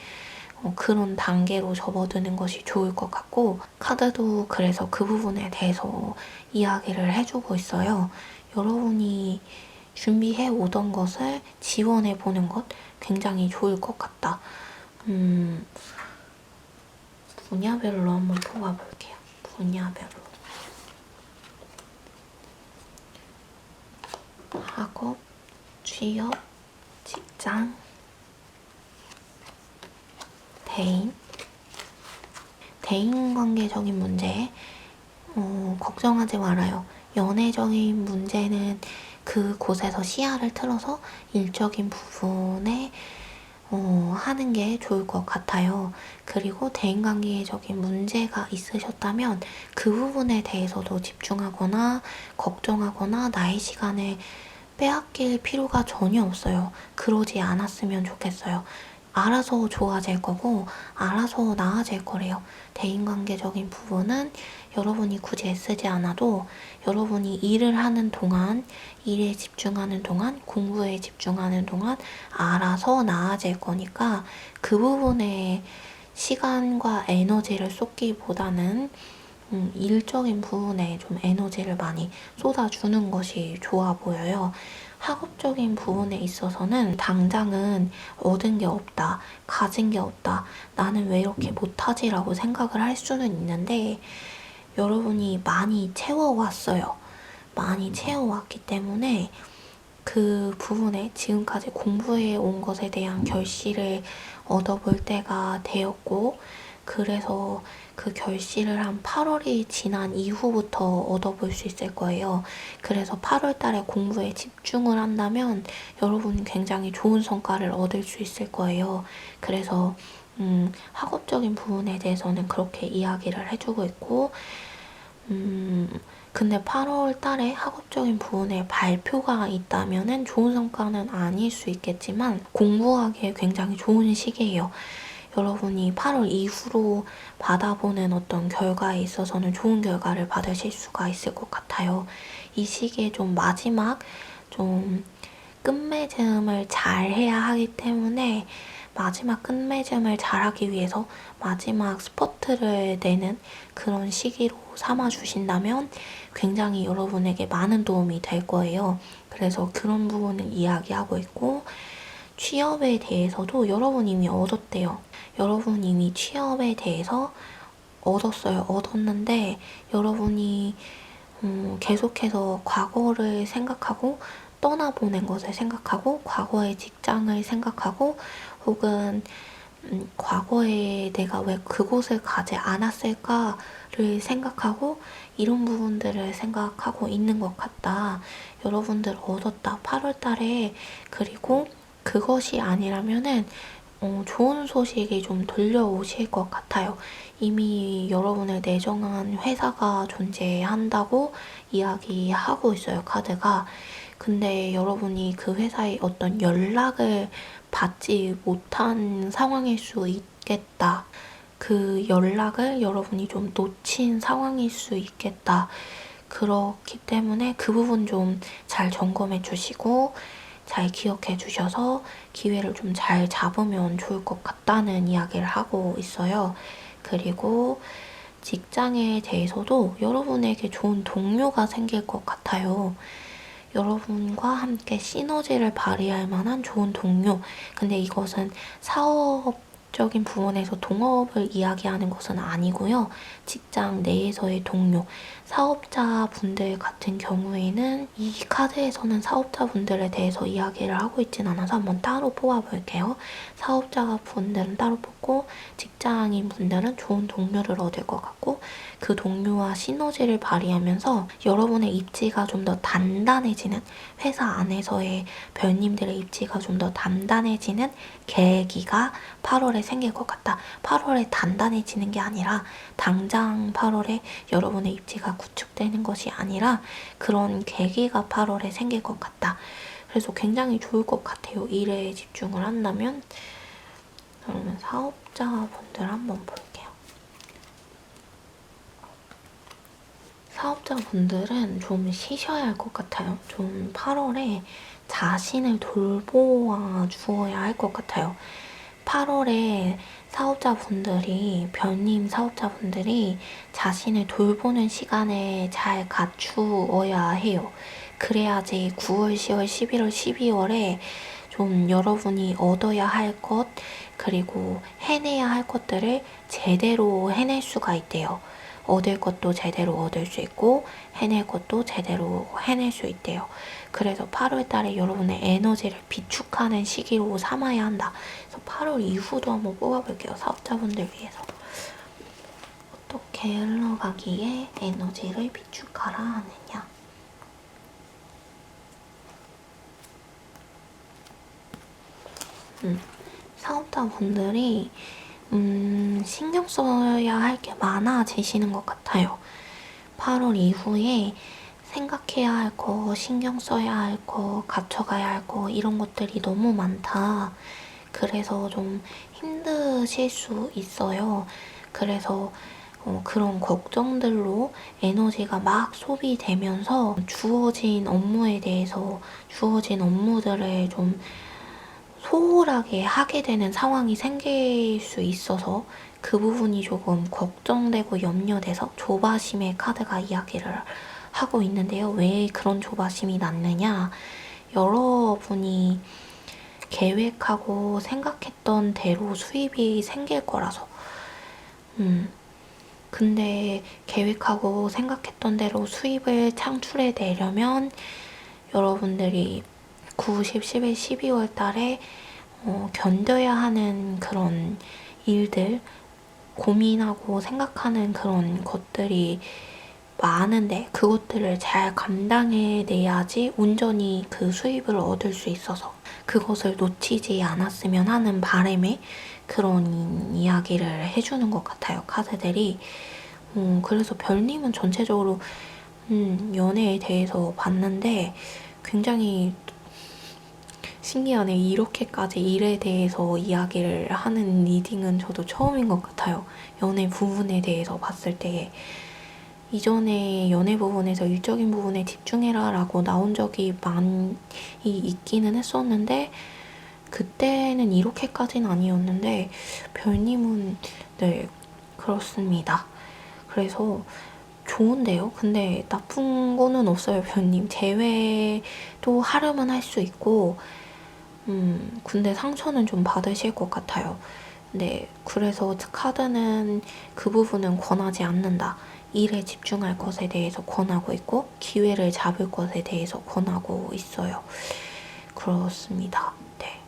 그런 단계로 접어드는 것이 좋을 것 같고, 카드도 그래서 그 부분에 대해서 이야기를 해주고 있어요. 여러분이 준비해 오던 것을 지원해 보는 것 굉장히 좋을 것 같다. 분야별로 한번 뽑아볼게요. 분야별로. 학업, 취업, 직장, 대인관계적인 문제 걱정하지 말아요. 연애적인 문제는 그곳에서 시야를 틀어서 일적인 부분에 하는 게 좋을 것 같아요. 그리고 대인관계적인 문제가 있으셨다면 그 부분에 대해서도 집중하거나 걱정하거나 나의 시간을 빼앗길 필요가 전혀 없어요. 그러지 않았으면 좋겠어요. 알아서 좋아질 거고 알아서 나아질 거래요. 대인관계적인 부분은 여러분이 굳이 애쓰지 않아도 여러분이 일을 하는 동안, 일에 집중하는 동안, 공부에 집중하는 동안 알아서 나아질 거니까 그 부분에 시간과 에너지를 쏟기보다는 일적인 부분에 좀 에너지를 많이 쏟아주는 것이 좋아 보여요. 학업적인 부분에 있어서는 당장은 얻은 게 없다, 가진 게 없다, 나는 왜 이렇게 못하지? 라고 생각을 할 수는 있는데 여러분이 많이 채워왔어요. 많이 채워왔기 때문에 그 부분에 지금까지 공부해 온 것에 대한 결실을 얻어볼 때가 되었고, 그래서 그 결실을 한 8월이 지난 이후부터 얻어볼 수 있을 거예요. 그래서 8월 달에 공부에 집중을 한다면 여러분이 굉장히 좋은 성과를 얻을 수 있을 거예요. 그래서 학업적인 부분에 대해서는 그렇게 이야기를 해주고 있고, 근데 8월 달에 학업적인 부분에 발표가 있다면은 좋은 성과는 아닐 수 있겠지만 공부하기에 굉장히 좋은 시기예요. 여러분이 8월 이후로 받아보는 어떤 결과에 있어서는 좋은 결과를 받으실 수가 있을 것 같아요. 이 시기에 좀 마지막 좀 끝맺음을 잘 해야 하기 때문에 마지막 끝맺음을 잘하기 위해서 마지막 스퍼트를 내는 그런 시기로 삼아주신다면 굉장히 여러분에게 많은 도움이 될 거예요. 그래서 그런 부분을 이야기하고 있고, 취업에 대해서도 여러분 이미 얻었대요. 여러분 이미 취업에 대해서 얻었어요. 얻었는데 여러분이 계속해서 과거를 생각하고 떠나보낸 것을 생각하고 과거의 직장을 생각하고 혹은 과거에 내가 왜 그곳을 가지 않았을까를 생각하고 이런 부분들을 생각하고 있는 것 같다. 여러분들 얻었다. 8월 달에. 그리고 그것이 아니라면은 좋은 소식이 좀 들려오실 것 같아요. 이미 여러분을 내정한 회사가 존재한다고 이야기하고 있어요, 카드가. 근데 여러분이 그 회사에 어떤 연락을 받지 못한 상황일 수 있겠다. 그 연락을 여러분이 좀 놓친 상황일 수 있겠다. 그렇기 때문에 그 부분 좀 잘 점검해 주시고 잘 기억해 주셔서 기회를 좀 잘 잡으면 좋을 것 같다는 이야기를 하고 있어요. 그리고 직장에 대해서도 여러분에게 좋은 동료가 생길 것 같아요. 여러분과 함께 시너지를 발휘할 만한 좋은 동료. 근데 이것은 사업적인 부분에서 동업을 이야기하는 것은 아니고요. 직장 내에서의 동료. 사업자분들 같은 경우에는 이 카드에서는 사업자분들에 대해서 이야기를 하고 있진 않아서 한번 따로 뽑아볼게요. 사업자분들은 따로 뽑고 직장인 분들은 좋은 동료를 얻을 것 같고 그 동료와 시너지를 발휘하면서 여러분의 입지가 좀 더 단단해지는 회사 안에서의 별님들의 입지가 좀 더 단단해지는 계기가 8월에 생길 것 같다. 8월에 단단해지는 게 아니라 당장 8월에 여러분의 입지가 구축되는 것이 아니라 그런 계기가 8월에 생길 것 같다. 그래서 굉장히 좋을 것 같아요. 일에 집중을 한다면. 그러면 사업자분들 한번 볼게요. 사업자분들은 좀 쉬셔야 할 것 같아요. 좀 8월에 자신을 돌보아 주어야 할 것 같아요. 8월에 사업자분들이, 별님 사업자분들이 자신을 돌보는 시간을 잘 갖추어야 해요. 그래야지 9월, 10월, 11월, 12월에 좀 여러분이 얻어야 할 것, 그리고 해내야 할 것들을 제대로 해낼 수가 있대요. 얻을 것도 제대로 얻을 수 있고 해낼 것도 제대로 해낼 수 있대요. 그래서 8월 달에 여러분의 에너지를 비축하는 시기로 삼아야 한다. 그래서 8월 이후도 한번 뽑아볼게요. 사업자분들 위해서. 어떻게 흘러가기에 에너지를 비축하라 하느냐. 사업자분들이 신경 써야 할 게 많아지시는 것 같아요. 8월 이후에 생각해야 할 거, 신경 써야 할 거, 갖춰가야 할 거, 이런 것들이 너무 많다. 그래서 좀 힘드실 수 있어요. 그래서 그런 걱정들로 에너지가 막 소비되면서 주어진 업무에 대해서 주어진 업무들을 좀 소홀하게 하게 되는 상황이 생길 수 있어서 그 부분이 조금 걱정되고 염려돼서 조바심의 카드가 이야기를 하고 있는데요. 왜 그런 조바심이 났느냐? 여러분이 계획하고 생각했던 대로 수입이 생길 거라서. 근데 계획하고 생각했던 대로 수입을 창출해내려면 여러분들이 9, 10, 11, 12월 달에 견뎌야 하는 그런 일들, 고민하고 생각하는 그런 것들이 많은데 그것들을 잘 감당해내야지 온전히 그 수입을 얻을 수 있어서 그것을 놓치지 않았으면 하는 바람에 그런 이야기를 해주는 것 같아요, 카드들이. 그래서 별님은 전체적으로 연애에 대해서 봤는데 굉장히 신기하네. 이렇게까지 일에 대해서 이야기를 하는 리딩은 저도 처음인 것 같아요. 연애 부분에 대해서 봤을 때. 이전에 연애 부분에서 일적인 부분에 집중해라 라고 나온 적이 많이 있기는 했었는데 그때는 이렇게까지는 아니었는데 별님은 네, 그렇습니다. 그래서 좋은데요? 근데 나쁜 거는 없어요, 별님. 재회도 하려면 할 수 있고 근데 상처는 좀 받으실 것 같아요. 네, 그래서 카드는 그 부분은 권하지 않는다. 일에 집중할 것에 대해서 권하고 있고 기회를 잡을 것에 대해서 권하고 있어요. 그렇습니다. 네.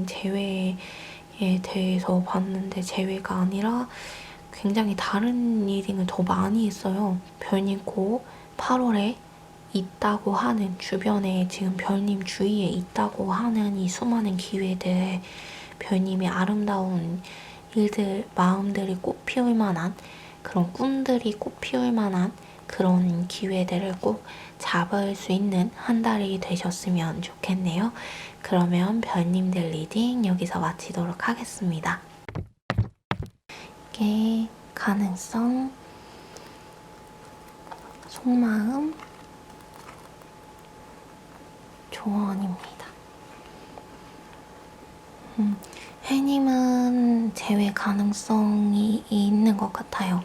재회에 대해서 봤는데 재회가 아니라 굉장히 다른 리딩을 더 많이 했어요. 별님 곧 8월에 있다고 하는, 주변에 지금 별님 주위에 있다고 하는 이 수많은 기회들, 별님의 아름다운 일들, 마음들이 꽃피울 만한, 그런 꿈들이 꽃피울 만한 그런 기회들을 꼭 잡을 수 있는 한 달이 되셨으면 좋겠네요. 그러면 별님들 리딩 여기서 마치도록 하겠습니다. 이게 가능성, 속마음, 조언입니다. 해님은 재회 가능성이 있는 것 같아요.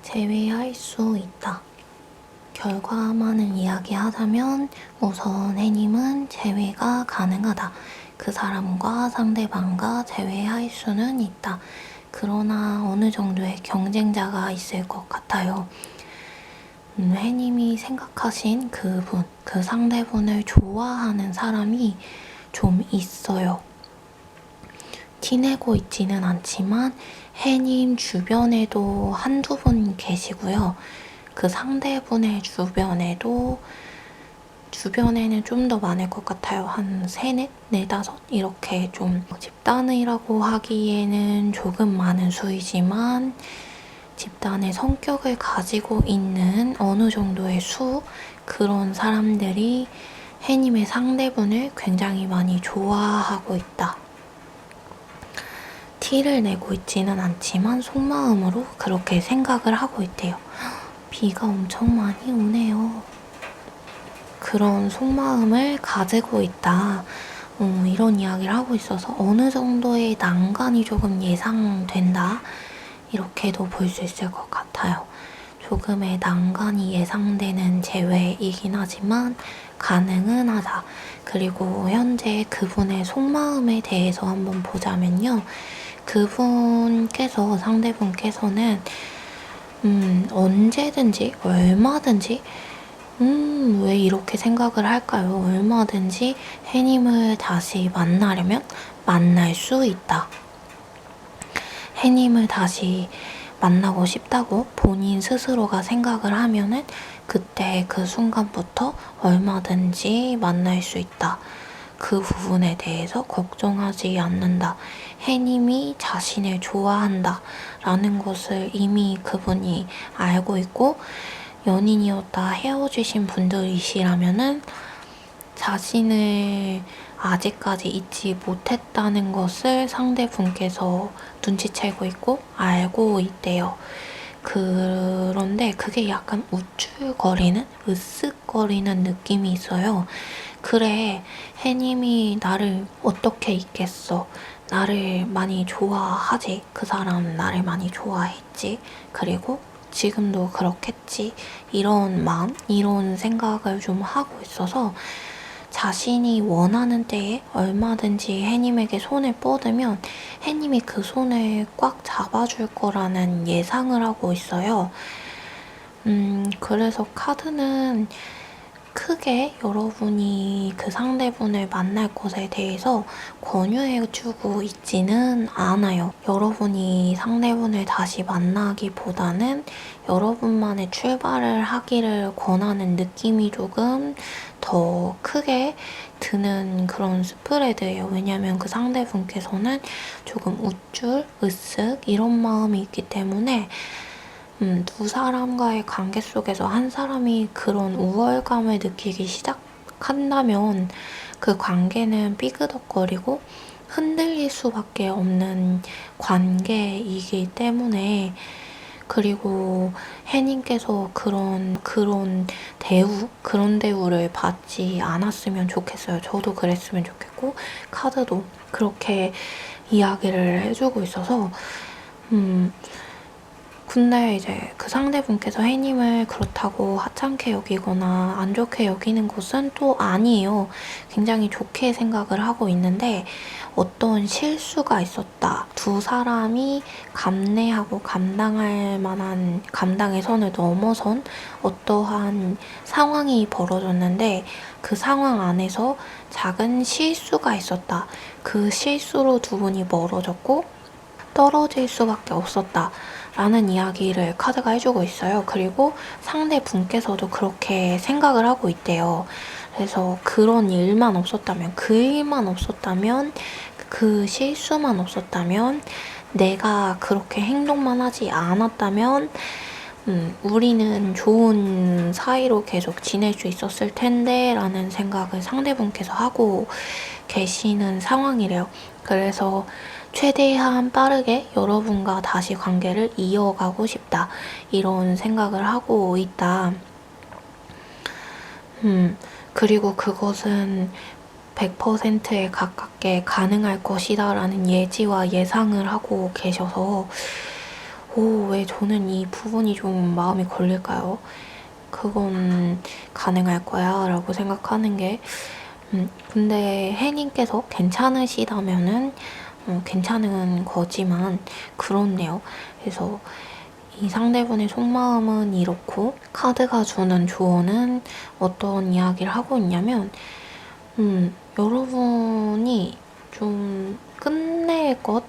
재회할 수 있다. 결과만을 이야기하자면 우선 해님은 재회가 가능하다. 그 사람과 상대방과 재회할 수는 있다. 그러나 어느 정도의 경쟁자가 있을 것 같아요. 해님이 생각하신 그분, 그 상대분을 좋아하는 사람이 좀 있어요. 티내고 있지는 않지만 해님 주변에도 한두 분 계시고요. 그 상대분의 주변에는 좀 더 많을 것 같아요. 한 3, 4, 5 이렇게 좀 집단이라고 하기에는 조금 많은 수이지만 집단의 성격을 가지고 있는 어느 정도의 그런 사람들이 해님의 상대분을 굉장히 많이 좋아하고 있다. 티를 내고 있지는 않지만 속마음으로 그렇게 생각을 하고 있대요. 비가 엄청 많이 오네요. 그런 속마음을 가지고 있다. 이런 이야기를 하고 있어서 어느 정도의 난관이 조금 예상된다. 이렇게도 볼 수 있을 것 같아요. 조금의 난관이 예상되는 재회이긴 하지만 가능은 하다. 그리고 현재 그분의 속마음에 대해서 한번 보자면요. 상대분께서는 언제든지, 얼마든지 왜 이렇게 생각을 할까요? 얼마든지 해님을 다시 만나려면 만날 수 있다. 해님을 다시 만나고 싶다고 본인 스스로가 생각을 하면은 그때 그 순간부터 얼마든지 만날 수 있다. 그 부분에 대해서 걱정하지 않는다. 해님이 자신을 좋아한다. 라는 것을 이미 그분이 알고 있고 연인이었다 헤어지신 분들이시라면은 자신을 아직까지 잊지 못했다는 것을 상대분께서 눈치채고 있고 알고 있대요. 그런데 그게 약간 우쭐거리는, 으쓱거리는 느낌이 있어요. 그래, 해님이 나를 어떻게 잊겠어. 나를 많이 좋아하지. 그 사람 나를 많이 좋아했지. 그리고 지금도 그렇겠지. 이런 마음, 이런 생각을 좀 하고 있어서 자신이 원하는 때에 얼마든지 해님에게 손을 뻗으면 해님이 그 손을 꽉 잡아줄 거라는 예상을 하고 있어요. 그래서 카드는 크게 여러분이 그 상대분을 만날 것에 대해서 권유해주고 있지는 않아요. 여러분이 상대분을 다시 만나기보다는 여러분만의 출발을 하기를 권하는 느낌이 조금 더 크게 드는 그런 스프레드예요. 왜냐면 그 상대분께서는 조금 우쭐, 으쓱 이런 마음이 있기 때문에 두 사람과의 관계 속에서 한 사람이 그런 우월감을 느끼기 시작한다면 그 관계는 삐그덕거리고 흔들릴 수밖에 없는 관계이기 때문에 그리고 해님께서 그런 대우를 받지 않았으면 좋겠어요. 저도 그랬으면 좋겠고 카드도 그렇게 이야기를 해주고 있어서 근데 이제 그 상대분께서 혜님을 그렇다고 하찮게 여기거나 안 좋게 여기는 것은 또 아니에요. 굉장히 좋게 생각을 하고 있는데 어떤 실수가 있었다. 두 사람이 감내하고 감당할 만한 감당의 선을 넘어선 어떠한 상황이 벌어졌는데 그 상황 안에서 작은 실수가 있었다. 그 실수로 두 분이 멀어졌고 떨어질 수밖에 없었다. 라는 이야기를 카드가 해주고 있어요. 그리고 상대분께서도 그렇게 생각을 하고 있대요. 그래서 그런 일만 없었다면, 그 일만 없었다면, 그 실수만 없었다면, 내가 그렇게 행동만 하지 않았다면, 우리는 좋은 사이로 계속 지낼 수 있었을 텐데 라는 생각을 상대분께서 하고 계시는 상황이래요. 그래서 최대한 빠르게 여러분과 다시 관계를 이어가고 싶다. 이런 생각을 하고 있다. 그리고 그것은 100%에 가깝게 가능할 것이다 라는 예지와 예상을 하고 계셔서 왜 저는 이 부분이 좀 마음이 걸릴까요? 그건 가능할 거야 라고 생각하는 게 근데 혜님께서 괜찮으시다면은 괜찮은 거지만 그렇네요. 그래서 이 상대분의 속마음은 이렇고 카드가 주는 조언은 어떤 이야기를 하고 있냐면 여러분이 좀 끝낼 것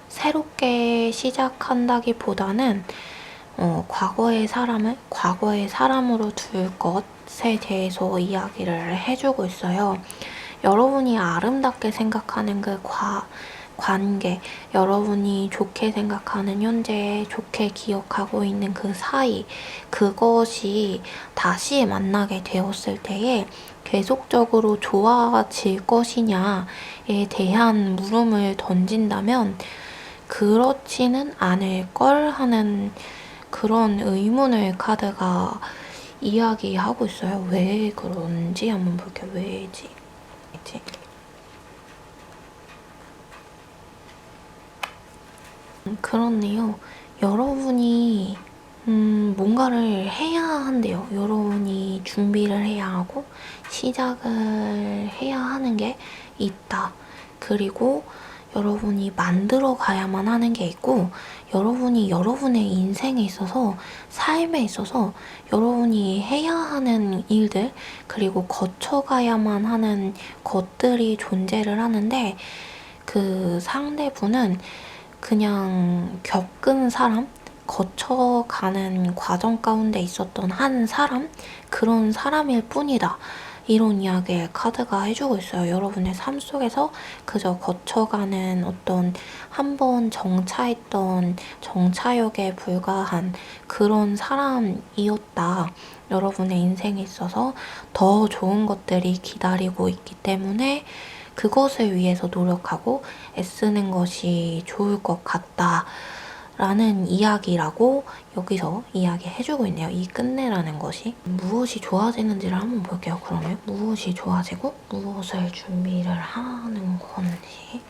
새롭게 시작한다기보다는 과거의 사람을 과거의 사람으로 둘 것에 대해서 이야기를 해주고 있어요. 여러분이 아름답게 생각하는 그 관계, 여러분이 좋게 생각하는 현재, 좋게 기억하고 있는 그 사이, 그것이 다시 만나게 되었을 때에 계속적으로 좋아질 것이냐에 대한 물음을 던진다면 그렇지는 않을 걸 하는 그런 의문을 카드가 이야기하고 있어요. 왜 그런지 한번 볼게요. 왜지? 그렇네요. 여러분이 뭔가를 해야 한대요. 여러분이 준비를 해야 하고 시작을 해야 하는 게 있다. 그리고 여러분이 만들어 가야만 하는 게 있고 여러분이 여러분의 인생에 있어서 삶에 있어서 여러분이 해야 하는 일들 그리고 거쳐가야만 하는 것들이 존재를 하는데 그 상대분은 그냥 겪은 사람, 거쳐가는 과정 가운데 있었던 한 사람? 그런 사람일 뿐이다. 이런 이야기를 카드가 해주고 있어요. 여러분의 삶 속에서 그저 거쳐가는 어떤 한 번 정차했던 정차역에 불과한 그런 사람이었다. 여러분의 인생에 있어서 더 좋은 것들이 기다리고 있기 때문에 그것을 위해서 노력하고 애쓰는 것이 좋을 것 같다. 라는 이야기라고 여기서 이야기해주고 있네요. 이 끝내라는 것이. 무엇이 좋아지는지를 한번 볼게요. 그러면 무엇이 좋아지고 무엇을 준비를 하는 건지.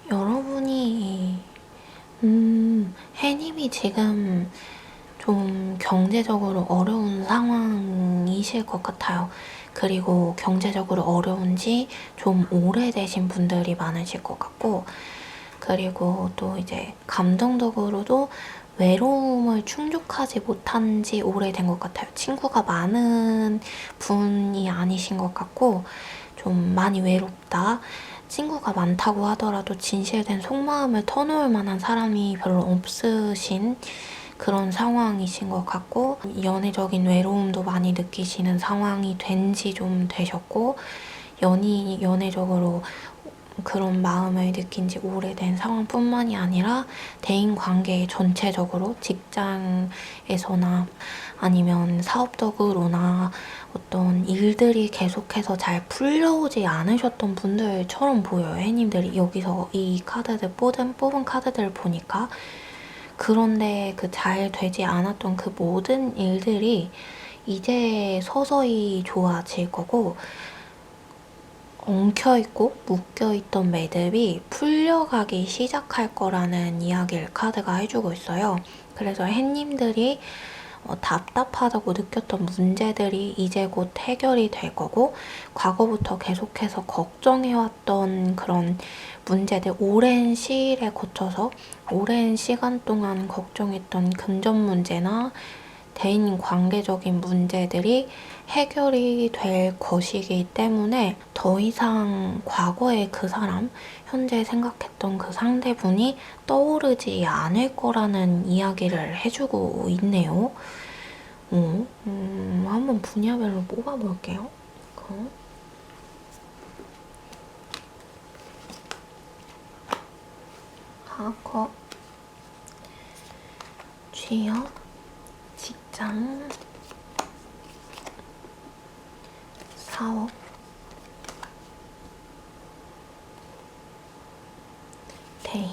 여러분이 혜님이 지금 좀 경제적으로 어려운 상황이실 것 같아요. 그리고 경제적으로 어려운 지 좀 오래되신 분들이 많으실 것 같고 그리고 또 이제 감정적으로도 외로움을 충족하지 못한 지 오래된 것 같아요. 친구가 많은 분이 아니신 것 같고 좀 많이 외롭다. 친구가 많다고 하더라도 진실된 속마음을 터놓을 만한 사람이 별로 없으신 그런 상황이신 것 같고 연애적인 외로움도 많이 느끼시는 상황이 된 지 좀 되셨고 연애적으로 그런 마음을 느낀 지 오래된 상황뿐만이 아니라 대인관계 전체적으로 직장에서나 아니면 사업적으로나 어떤 일들이 계속해서 잘 풀려오지 않으셨던 분들처럼 보여요. 혜님들이 여기서 이 카드들 뽑은 카드들을 보니까 그런데 그 잘 되지 않았던 그 모든 일들이 이제 서서히 좋아질 거고 엉켜있고 묶여있던 매듭이 풀려가기 시작할 거라는 이야기를 카드가 해주고 있어요. 그래서 햇님들이 답답하다고 느꼈던 문제들이 이제 곧 해결이 될 거고, 과거부터 계속해서 걱정해왔던 그런 문제들, 오랜 시일에 거쳐서 오랜 시간 동안 걱정했던 금전 문제나 대인 관계적인 문제들이 해결이 될 것이기 때문에 더 이상 과거의 그 사람, 현재 생각했던 그 상대분이 떠오르지 않을 거라는 이야기를 해주고 있네요. 한번 분야별로 뽑아볼게요. 학업, 취업, 직장, 사업, 대인.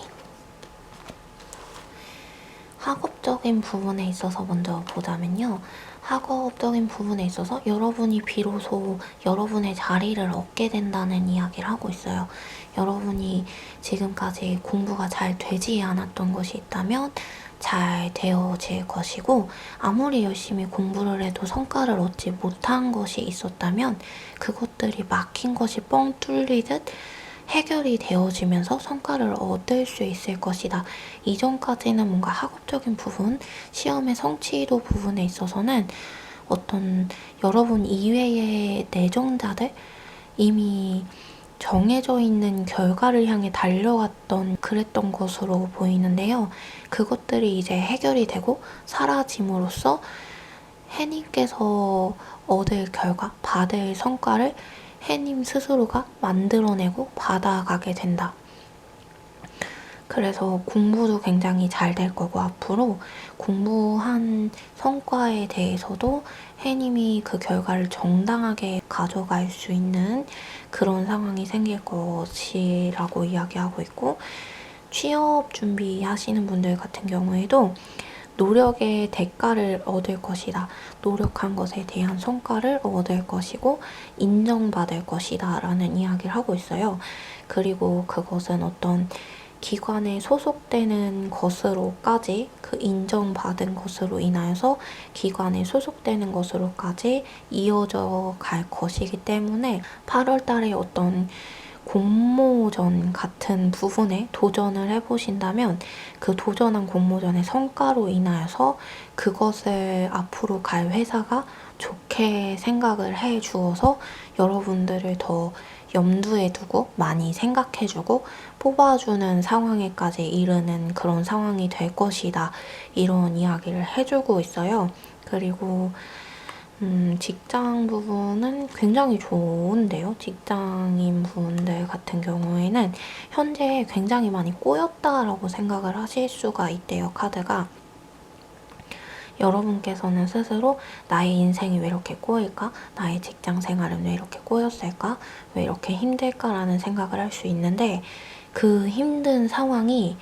학업적인 부분에 있어서 먼저 보자면요. 학업적인 부분에 있어서 여러분이 비로소 여러분의 자리를 얻게 된다는 이야기를 하고 있어요. 여러분이 지금까지 공부가 잘 되지 않았던 것이 있다면 잘 되어질 것이고, 아무리 열심히 공부를 해도 성과를 얻지 못한 것이 있었다면 그것들이 막힌 것이 뻥 뚫리듯 해결이 되어지면서 성과를 얻을 수 있을 것이다. 이전까지는 뭔가 학업적인 부분, 시험의 성취도 부분에 있어서는 어떤 여러분 이외의 내정자들, 이미 정해져 있는 결과를 향해 달려갔던 그랬던 것으로 보이는데요. 그것들이 이제 해결이 되고 사라짐으로써 해님께서 얻을 결과, 받을 성과를 해님 스스로가 만들어내고 받아가게 된다. 그래서 공부도 굉장히 잘 될 거고, 앞으로 공부한 성과에 대해서도 해님이 그 결과를 정당하게 가져갈 수 있는 그런 상황이 생길 것이라고 이야기하고 있고, 취업 준비하시는 분들 같은 경우에도 노력의 대가를 얻을 것이다. 노력한 것에 대한 성과를 얻을 것이고 인정받을 것이다 라는 이야기를 하고 있어요. 그리고 그것은 어떤 기관에 소속되는 것으로까지, 그 인정받은 것으로 인하여서 기관에 소속되는 것으로까지 이어져 갈 것이기 때문에 8월 달에 어떤 공모전 같은 부분에 도전을 해보신다면 그 도전한 공모전의 성과로 인하여서 그것을 앞으로 갈 회사가 좋게 생각을 해주어서 여러분들을 더 염두에 두고 많이 생각해주고 뽑아주는 상황에까지 이르는 그런 상황이 될 것이다. 이런 이야기를 해주고 있어요. 그리고 직장 부분은 굉장히 좋은데요. 직장인 분들 같은 경우에는 현재 굉장히 많이 꼬였다라고 생각을 하실 수가 있대요, 카드가. 여러분께서는 스스로 나의 인생이 왜 이렇게 꼬일까? 나의 직장 생활은 왜 이렇게 꼬였을까? 왜 이렇게 힘들까라는 생각을 할 수 있는데, 그 힘든 상황이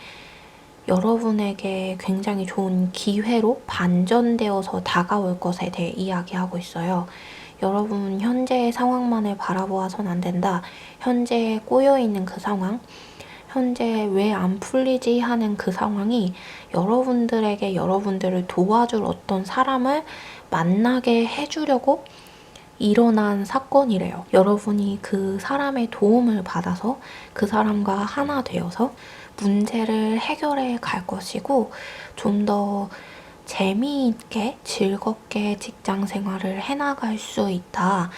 여러분에게 굉장히 좋은 기회로 반전되어서 다가올 것에 대해 이야기하고 있어요. 여러분 현재의 상황만을 바라보아선 안 된다. 현재 꼬여있는 그 상황, 현재 왜 안 풀리지 하는 그 상황이 여러분들에게 여러분들을 도와줄 어떤 사람을 만나게 해주려고 일어난 사건이래요. 여러분이 그 사람의 도움을 받아서 그 사람과 하나 되어서 문제를 해결해 갈 것이고, 좀 더 재미있게 즐겁게 직장 생활을 해나갈 수 있다.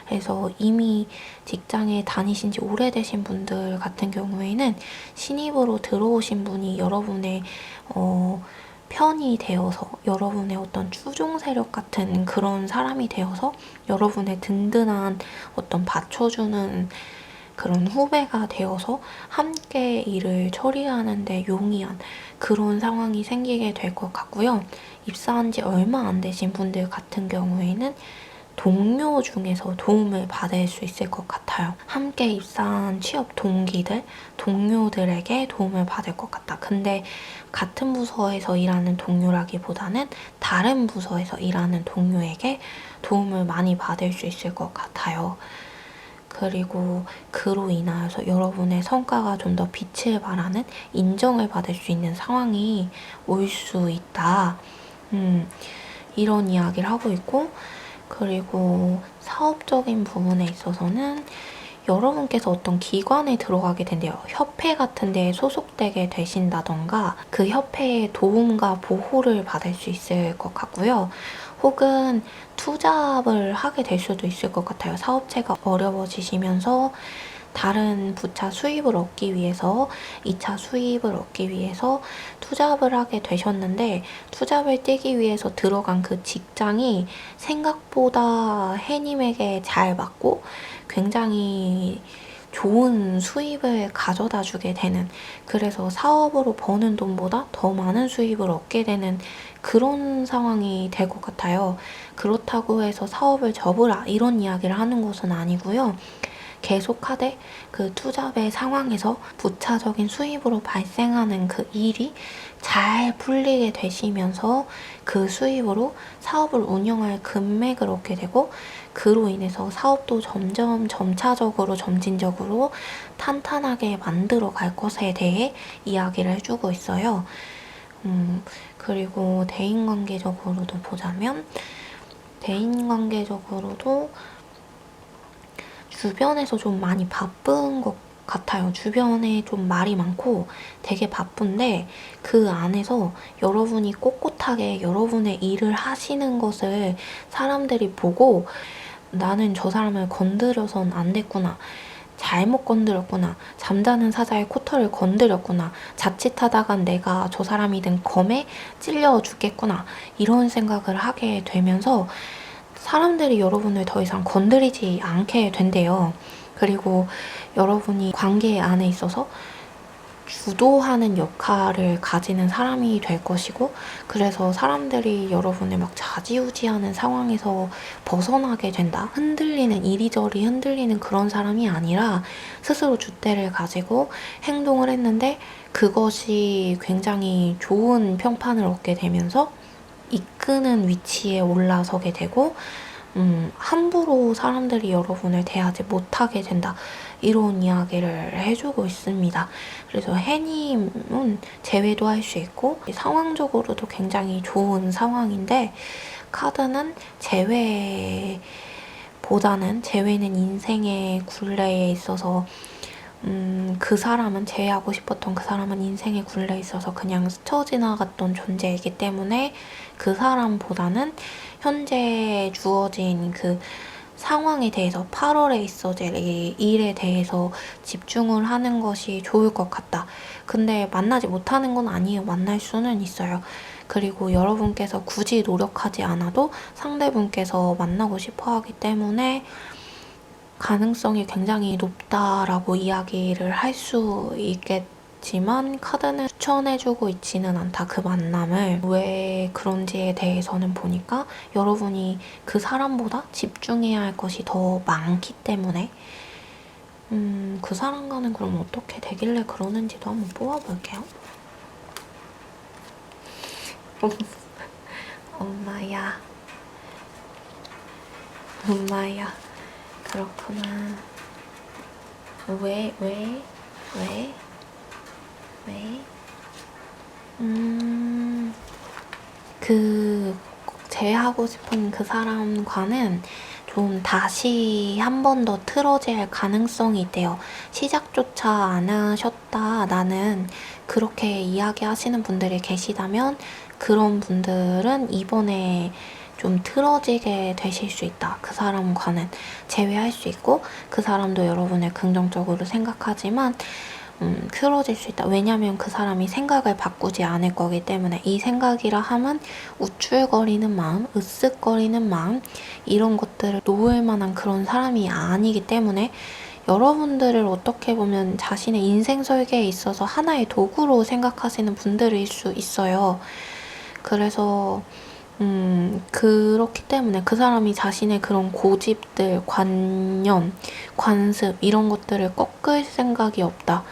그래서 이미 직장에 다니신 지 오래되신 분들 같은 경우에는 신입으로 들어오신 분이 여러분의 편이 되어서, 여러분의 어떤 추종 세력 같은 그런 사람이 되어서 여러분의 든든한 어떤 받쳐주는 그런 후배가 되어서 함께 일을 처리하는 데 용이한 그런 상황이 생기게 될 것 같고요. 입사한 지 얼마 안 되신 분들 같은 경우에는 동료 중에서 도움을 받을 수 있을 것 같아요. 함께 입사한 취업 동기들, 동료들에게 도움을 받을 것 같다. 근데 같은 부서에서 일하는 동료라기보다는 다른 부서에서 일하는 동료에게 도움을 많이 받을 수 있을 것 같아요. 그리고 그로 인하여서 여러분의 성과가 좀 더 빛을 발하는 인정을 받을 수 있는 상황이 올 수 있다. 이런 이야기를 하고 있고, 그리고 사업적인 부분에 있어서는 여러분께서 어떤 기관에 들어가게 된대요. 협회 같은 데에 소속되게 되신다던가 그 협회의 도움과 보호를 받을 수 있을 것 같고요. 혹은 투잡을 하게 될 수도 있을 것 같아요. 사업체가 어려워지시면서 다른 부차 수입을 얻기 위해서 2차 수입을 얻기 위해서 투잡을 하게 되셨는데, 투잡을 뛰기 위해서 들어간 그 직장이 생각보다 해님에게 잘 맞고 굉장히 좋은 수입을 가져다 주게 되는, 그래서 사업으로 버는 돈보다 더 많은 수입을 얻게 되는 그런 상황이 될 것 같아요. 그렇다고 해서 사업을 접으라 이런 이야기를 하는 것은 아니고요. 계속하되 그 투잡의 상황에서 부차적인 수입으로 발생하는 그 일이 잘 풀리게 되시면서 그 수입으로 사업을 운영할 금맥을 얻게 되고, 그로 인해서 사업도 점점 점차적으로 점진적으로 탄탄하게 만들어 갈 것에 대해 이야기를 해주고 있어요. 그리고 대인관계적으로도 보자면, 대인관계적으로도 주변에서 좀 많이 바쁜 것 같아요. 주변에 좀 말이 많고 되게 바쁜데, 그 안에서 여러분이 꼿꼿하게 여러분의 일을 하시는 것을 사람들이 보고, 나는 저 사람을 건드려선 안 됐구나, 잘못 건드렸구나, 잠자는 사자의 코털을 건드렸구나, 자칫하다간 내가 저 사람이 든 검에 찔려 죽겠구나, 이런 생각을 하게 되면서 사람들이 여러분을 더 이상 건드리지 않게 된대요. 그리고 여러분이 관계 안에 있어서 주도하는 역할을 가지는 사람이 될 것이고, 그래서 사람들이 여러분을 막 좌지우지하는 상황에서 벗어나게 된다. 흔들리는, 이리저리 흔들리는 그런 사람이 아니라 스스로 줏대를 가지고 행동을 했는데 그것이 굉장히 좋은 평판을 얻게 되면서 이끄는 위치에 올라서게 되고, 함부로 사람들이 여러분을 대하지 못하게 된다, 이런 이야기를 해주고 있습니다. 그래서 해님은 제외도 할 수 있고 상황적으로도 굉장히 좋은 상황인데, 카드는 제외는 인생의 굴레에 있어서 그 사람은, 제외하고 싶었던 그 사람은 인생의 굴레에 있어서 그냥 스쳐 지나갔던 존재이기 때문에 그 사람보다는 현재 주어진 그 상황에 대해서, 8월에 있어질 이 일에 대해서 집중을 하는 것이 좋을 것 같다. 근데 만나지 못하는 건 아니에요. 만날 수는 있어요. 그리고 여러분께서 굳이 노력하지 않아도 상대분께서 만나고 싶어 하기 때문에 가능성이 굉장히 높다라고 이야기를 할 수 있겠지만, 카드는 추천해주고 있지는 않다, 그 만남을. 왜 그런지에 대해서는 보니까 여러분이 그 사람보다 집중해야 할 것이 더 많기 때문에, 그 사람과는 그럼 어떻게 되길래 그러는지도 한번 뽑아볼게요. 엄마야. 그렇구나. 왜? 제외하고 싶은 그 사람과는 좀 다시 한 번 더 틀어질 가능성이 있대요. 시작조차 안 하셨다, 나는, 그렇게 이야기하시는 분들이 계시다면 그런 분들은 이번에 좀 틀어지게 되실 수 있다. 그 사람과는 제외할 수 있고, 그 사람도 여러분을 긍정적으로 생각하지만 틀어질 수 있다. 왜냐면 그 사람이 생각을 바꾸지 않을 거기 때문에. 이 생각이라 함은 우쭐거리는 마음, 으쓱거리는 마음, 이런 것들을 놓을 만한 그런 사람이 아니기 때문에, 여러분들을 어떻게 보면 자신의 인생 설계에 있어서 하나의 도구로 생각하시는 분들일 수 있어요. 그래서 그렇기 때문에 그 사람이 자신의 그런 고집들, 관념, 관습, 이런 것들을 꺾을 생각이 없다.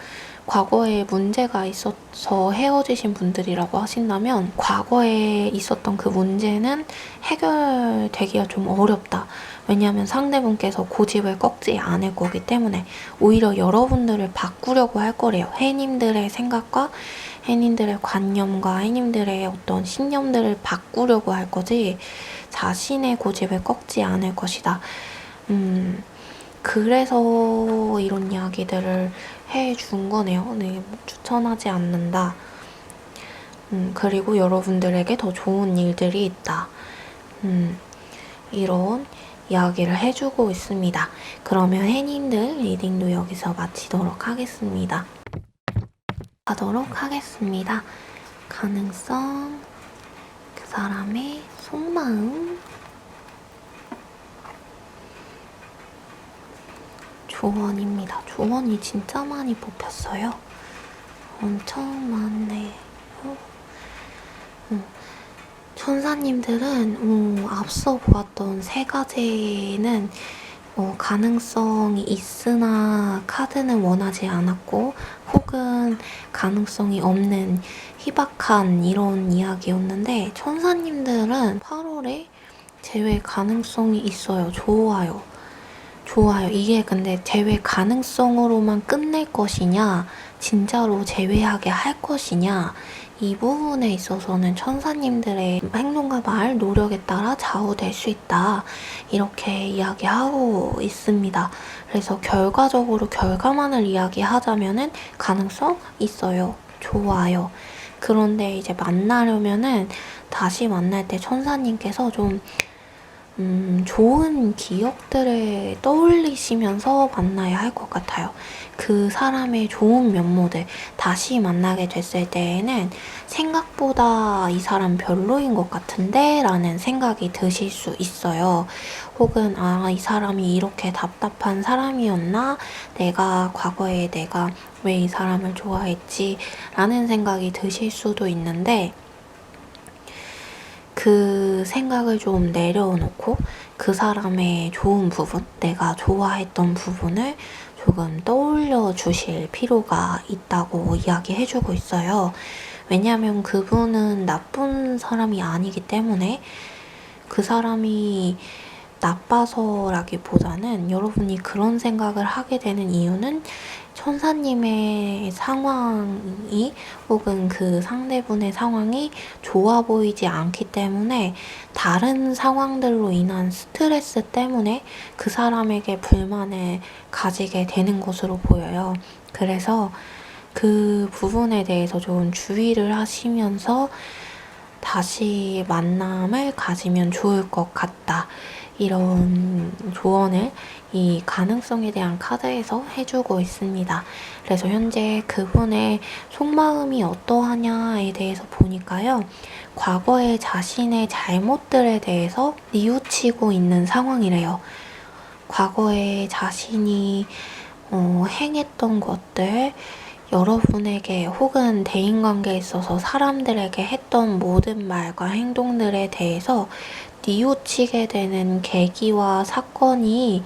과거에 문제가 있어서 헤어지신 분들이라고 하신다면 과거에 있었던 그 문제는 해결되기가 좀 어렵다 왜냐하면 상대분께서 고집을 꺾지 않을 거기 때문에 오히려 여러분들을 바꾸려고 할 거래요. 해님들의 생각과 해님들의 관념과 해님들의 어떤 신념들을 바꾸려고 할 거지 자신의 고집을 꺾지 않을 것이다. 그래서 이런 이야기들을 해준 거네요. 네, 추천하지 않는다. 그리고 여러분들에게 더 좋은 일들이 있다. 이런 이야기를 해주고 있습니다. 그러면 해님들 리딩도 여기서 마치도록 하겠습니다. 가도록 하겠습니다. 가능성, 그 사람의 속마음, 조언입니다. 조언이 진짜 많이 뽑혔어요. 엄청 많네요. 천사님들은 앞서 보았던 세 가지는 가능성이 있으나 카드는 원하지 않았고 혹은 가능성이 없는 희박한 이런 이야기였는데 천사님들은 8월에 재회 가능성이 있어요. 좋아요. 이게 근데 재회 가능성으로만 끝낼 것이냐 진짜로 재회하게 할 것이냐 이 부분에 있어서는 천사님들의 행동과 말, 노력에 따라 좌우될 수 있다. 이렇게 이야기하고 있습니다. 그래서 결과적으로 결과만을 이야기하자면은 가능성 있어요. 좋아요. 그런데 이제 만나려면은 다시 만날 때 천사님께서 좀 좋은 기억들을 떠올리시면서 만나야 할 것 같아요. 그 사람의 좋은 면모들 다시 만나게 됐을 때에는 생각보다 이 사람 별로인 것 같은데 라는 생각이 드실 수 있어요. 혹은 이 사람이 이렇게 답답한 사람이었나? 과거에 내가 왜 이 사람을 좋아했지? 라는 생각이 드실 수도 있는데 그 생각을 좀 내려놓고 그 사람의 좋은 부분, 내가 좋아했던 부분을 조금 떠올려 주실 필요가 있다고 이야기해주고 있어요. 왜냐하면 그분은 나쁜 사람이 아니기 때문에 그 사람이 나빠서라기보다는 여러분이 그런 생각을 하게 되는 이유는 천사님의 상황이 혹은 그 상대분의 상황이 좋아 보이지 않기 때문에 다른 상황들로 인한 스트레스 때문에 그 사람에게 불만을 가지게 되는 것으로 보여요. 그래서 그 부분에 대해서 좀 주의를 하시면서 다시 만남을 가지면 좋을 것 같다. 이런 조언을 이 가능성에 대한 카드에서 해주고 있습니다. 그래서 현재 그분의 속마음이 어떠하냐에 대해서 보니까요. 과거의 자신의 잘못들에 대해서 뉘우치고 있는 상황이래요. 과거에 자신이 행했던 것들, 여러분에게 혹은 대인관계에 있어서 사람들에게 했던 모든 말과 행동들에 대해서 뉘우치게 되는 계기와 사건이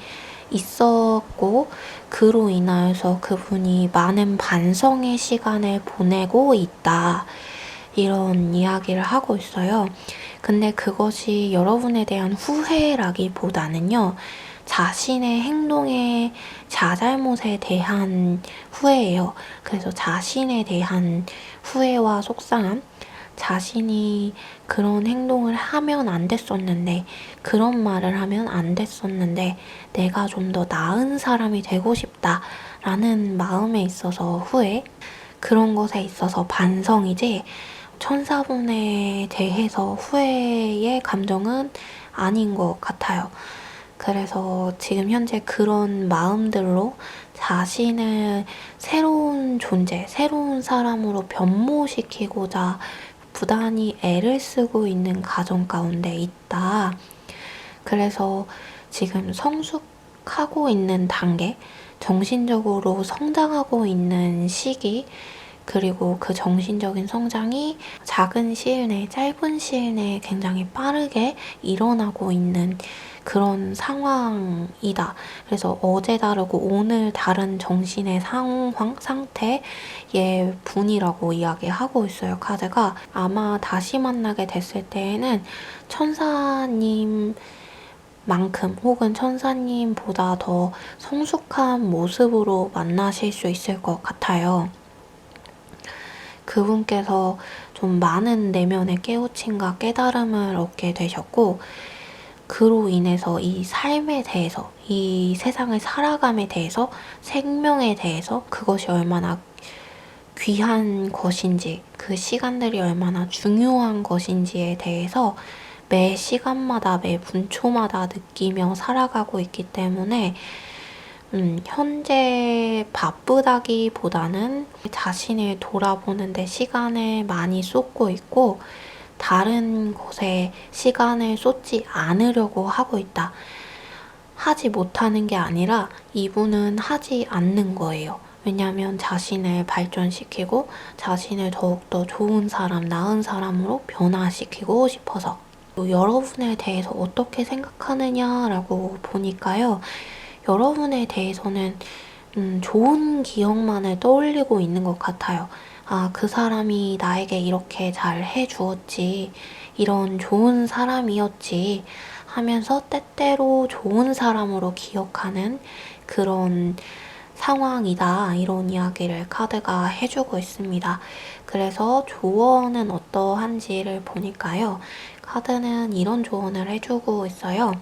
있었고 그로 인하여서 그분이 많은 반성의 시간을 보내고 있다. 이런 이야기를 하고 있어요. 근데 그것이 여러분에 대한 후회라기보다는요. 자신의 행동의 자잘못에 대한 후회예요. 그래서 자신에 대한 후회와 속상함, 자신이 그런 행동을 하면 안 됐었는데, 그런 말을 하면 안 됐었는데, 내가 좀 더 나은 사람이 되고 싶다라는 마음에 있어서 후회, 그런 것에 있어서 반성이지, 천사분에 대해서 후회의 감정은 아닌 것 같아요. 그래서 지금 현재 그런 마음들로 자신을 새로운 존재, 새로운 사람으로 변모시키고자 부단히 애를 쓰고 있는 가정 가운데 있다. 그래서 지금 성숙하고 있는 단계, 정신적으로 성장하고 있는 시기, 그리고 그 정신적인 성장이 작은 시일 내에, 짧은 시일 내에 굉장히 빠르게 일어나고 있는 그런 상황이다. 그래서 어제 다르고 오늘 다른 정신의 상황, 상태의 분이라고 이야기하고 있어요. 카드가 아마 다시 만나게 됐을 때에는 천사님 만큼 혹은 천사님보다 더 성숙한 모습으로 만나실 수 있을 것 같아요. 그분께서 좀 많은 내면의 깨우침과 깨달음을 얻게 되셨고, 그로 인해서 이 삶에 대해서, 이 세상을 살아감에 대해서, 생명에 대해서 그것이 얼마나 귀한 것인지, 그 시간들이 얼마나 중요한 것인지에 대해서 매 시간마다, 매 분초마다 느끼며 살아가고 있기 때문에 현재 바쁘다기보다는 자신을 돌아보는데 시간을 많이 쏟고 있고, 다른 것에 시간을 쏟지 않으려고 하고 있다. 하지 못하는 게 아니라 이분은 하지 않는 거예요. 왜냐하면 자신을 발전시키고 자신을 더욱더 좋은 사람, 나은 사람으로 변화시키고 싶어서. 여러분에 대해서 어떻게 생각하느냐라고 보니까요. 여러분에 대해서는 좋은 기억만을 떠올리고 있는 것 같아요. 아, 그 사람이 나에게 이렇게 잘 해주었지, 이런 좋은 사람이었지 하면서 때때로 좋은 사람으로 기억하는 그런 상황이다, 이런 이야기를 카드가 해주고 있습니다. 그래서 조언은 어떠한지를 보니까요. 카드는 이런 조언을 해주고 있어요.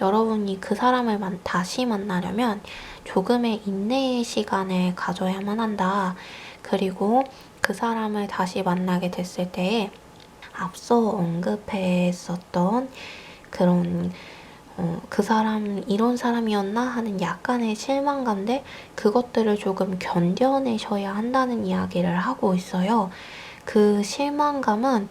여러분이 그 사람을 다시 만나려면 조금의 인내의 시간을 가져야만 한다. 그리고 그 사람을 다시 만나게 됐을 때 앞서 언급했었던 그런 그 사람 이런 사람이었나 하는 약간의 실망감들, 그것들을 조금 견뎌내셔야 한다는 이야기를 하고 있어요. 그 실망감은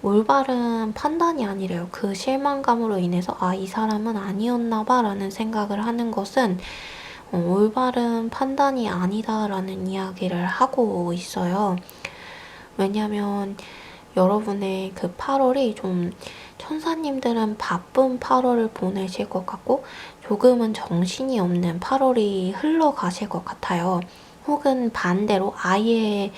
올바른 판단이 아니래요. 그 실망감으로 인해서 아, 이 사람은 아니었나 봐 라는 생각을 하는 것은 올바른 판단이 아니다라는 이야기를 하고 있어요. 왜냐면 여러분의 그 8월이 좀, 천사님들은 바쁜 8월을 보내실 것 같고 조금은 정신이 없는 8월이 흘러가실 것 같아요. 혹은 반대로 아예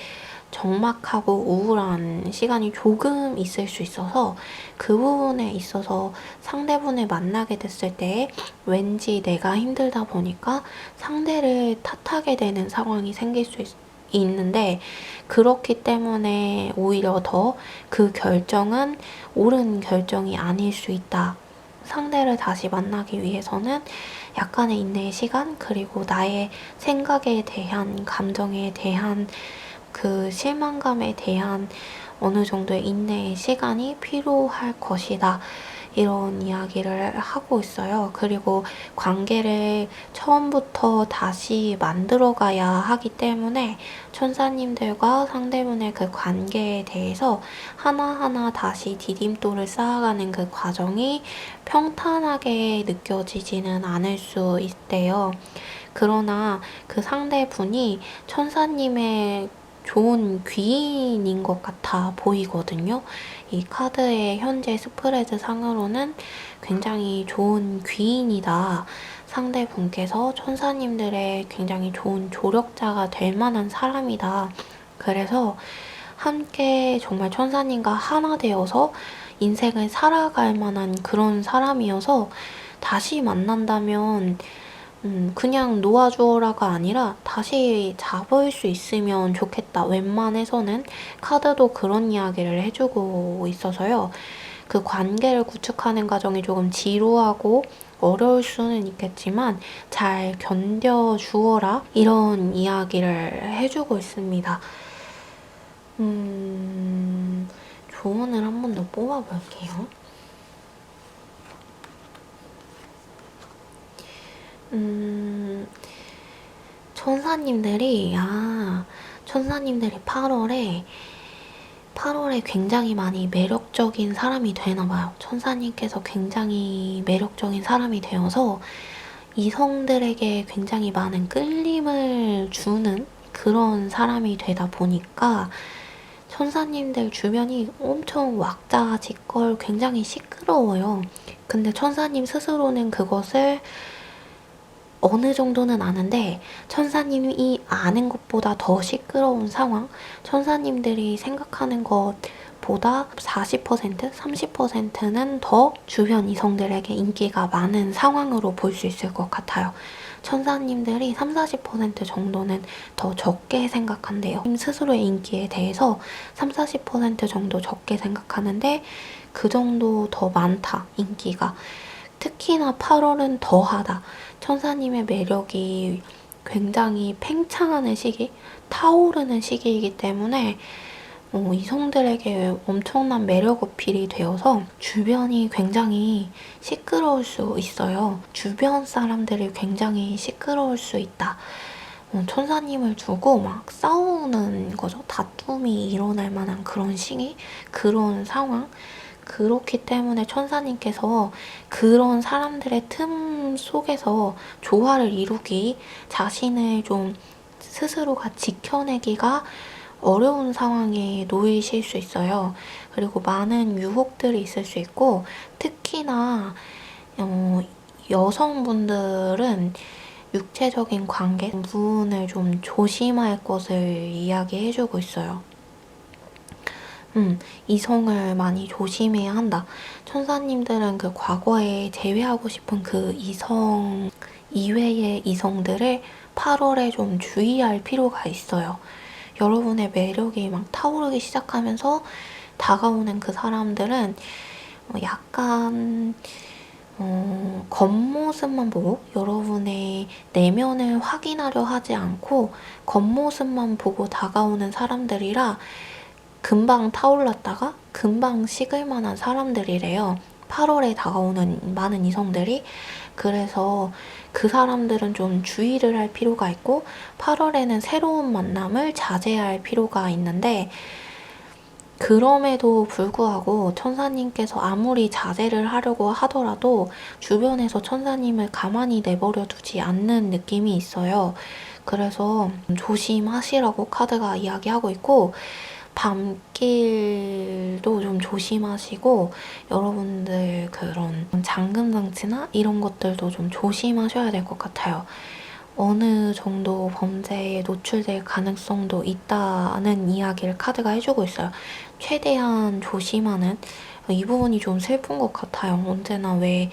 적막하고 우울한 시간이 조금 있을 수 있어서 그 부분에 있어서 상대분을 만나게 됐을 때 왠지 내가 힘들다 보니까 상대를 탓하게 되는 상황이 생길 수 있는데, 그렇기 때문에 오히려 더 그 결정은 옳은 결정이 아닐 수 있다. 상대를 다시 만나기 위해서는 약간의 인내의 시간, 그리고 나의 생각에 대한, 감정에 대한 그 실망감에 대한 어느 정도의 인내의 시간이 필요할 것이다. 이런 이야기를 하고 있어요. 그리고 관계를 처음부터 다시 만들어가야 하기 때문에 천사님들과 상대분의 그 관계에 대해서 하나하나 다시 디딤돌을 쌓아가는 그 과정이 평탄하게 느껴지지는 않을 수 있대요. 그러나 그 상대분이 천사님의 좋은 귀인인 것 같아 보이거든요. 이 카드의 현재 스프레드 상으로는 굉장히 좋은 귀인이다. 상대분께서 천사님들의 굉장히 좋은 조력자가 될 만한 사람이다. 그래서 함께 정말 천사님과 하나 되어서 인생을 살아갈 만한 그런 사람이어서 다시 만난다면 그냥 놓아주어라가 아니라 다시 잡을 수 있으면 좋겠다. 웬만해서는 카드도 그런 이야기를 해주고 있어서요. 그 관계를 구축하는 과정이 조금 지루하고 어려울 수는 있겠지만 잘 견뎌주어라, 이런 이야기를 해주고 있습니다. 조언을 한 번 더 뽑아볼게요. 천사님들이 8월에 굉장히 많이 매력적인 사람이 되나봐요. 천사님께서 굉장히 매력적인 사람이 되어서 이성들에게 굉장히 많은 끌림을 주는 그런 사람이 되다 보니까 천사님들 주변이 엄청 왁자지껄 굉장히 시끄러워요. 근데 천사님 스스로는 그것을 어느 정도는 아는데, 천사님이 아는 것보다 더 시끄러운 상황, 천사님들이 생각하는 보다 40%, 30%는 더 주변 이성들에게 인기가 많은 상황으로 볼 수 있을 것 같아요. 천사님들이 30, 40% 정도는 더 적게 생각한대요. 스스로의 인기에 대해서 30, 40% 정도 적게 생각하는데 그 정도 더 많다, 인기가. 특히나 8월은 더하다. 천사님의 매력이 굉장히 팽창하는 시기, 타오르는 시기이기 때문에 이성들에게 엄청난 매력 어필이 되어서 주변이 굉장히 시끄러울 수 있어요. 주변 사람들이 굉장히 시끄러울 수 있다. 천사님을 두고 막 싸우는 거죠. 다툼이 일어날 만한 그런 시기, 그런 상황. 그렇기 때문에 천사님께서 그런 사람들의 틈 속에서 조화를 이루기, 자신을 좀 스스로가 지켜내기가 어려운 상황에 놓이실 수 있어요. 그리고 많은 유혹들이 있을 수 있고, 특히나 여성분들은 육체적인 관계 부분을 좀 조심할 것을 이야기해주고 있어요. 이성을 많이 조심해야 한다. 천사님들은 그 과거에 제외하고 싶은 그 이성 이외의 이성들을 8월에 좀 주의할 필요가 있어요. 여러분의 매력이 막 타오르기 시작하면서 다가오는 그 사람들은 약간 겉모습만 보고 여러분의 내면을 확인하려 하지 않고 겉모습만 보고 다가오는 사람들이라 금방 타올랐다가 금방 식을 만한 사람들이래요. 8월에 다가오는 많은 이성들이. 그래서 그 사람들은 좀 주의를 할 필요가 있고 8월에는 새로운 만남을 자제할 필요가 있는데, 그럼에도 불구하고 천사님께서 아무리 자제를 하려고 하더라도 주변에서 천사님을 가만히 내버려 두지 않는 느낌이 있어요. 그래서 조심하시라고 카드가 이야기하고 있고, 밤길도 좀 조심하시고 여러분들 그런 잠금장치나 이런 것들도 좀 조심하셔야 될 것 같아요. 어느 정도 범죄에 노출될 가능성도 있다는 이야기를 카드가 해주고 있어요. 최대한 조심하는, 이 부분이 좀 슬픈 것 같아요. 언제나 왜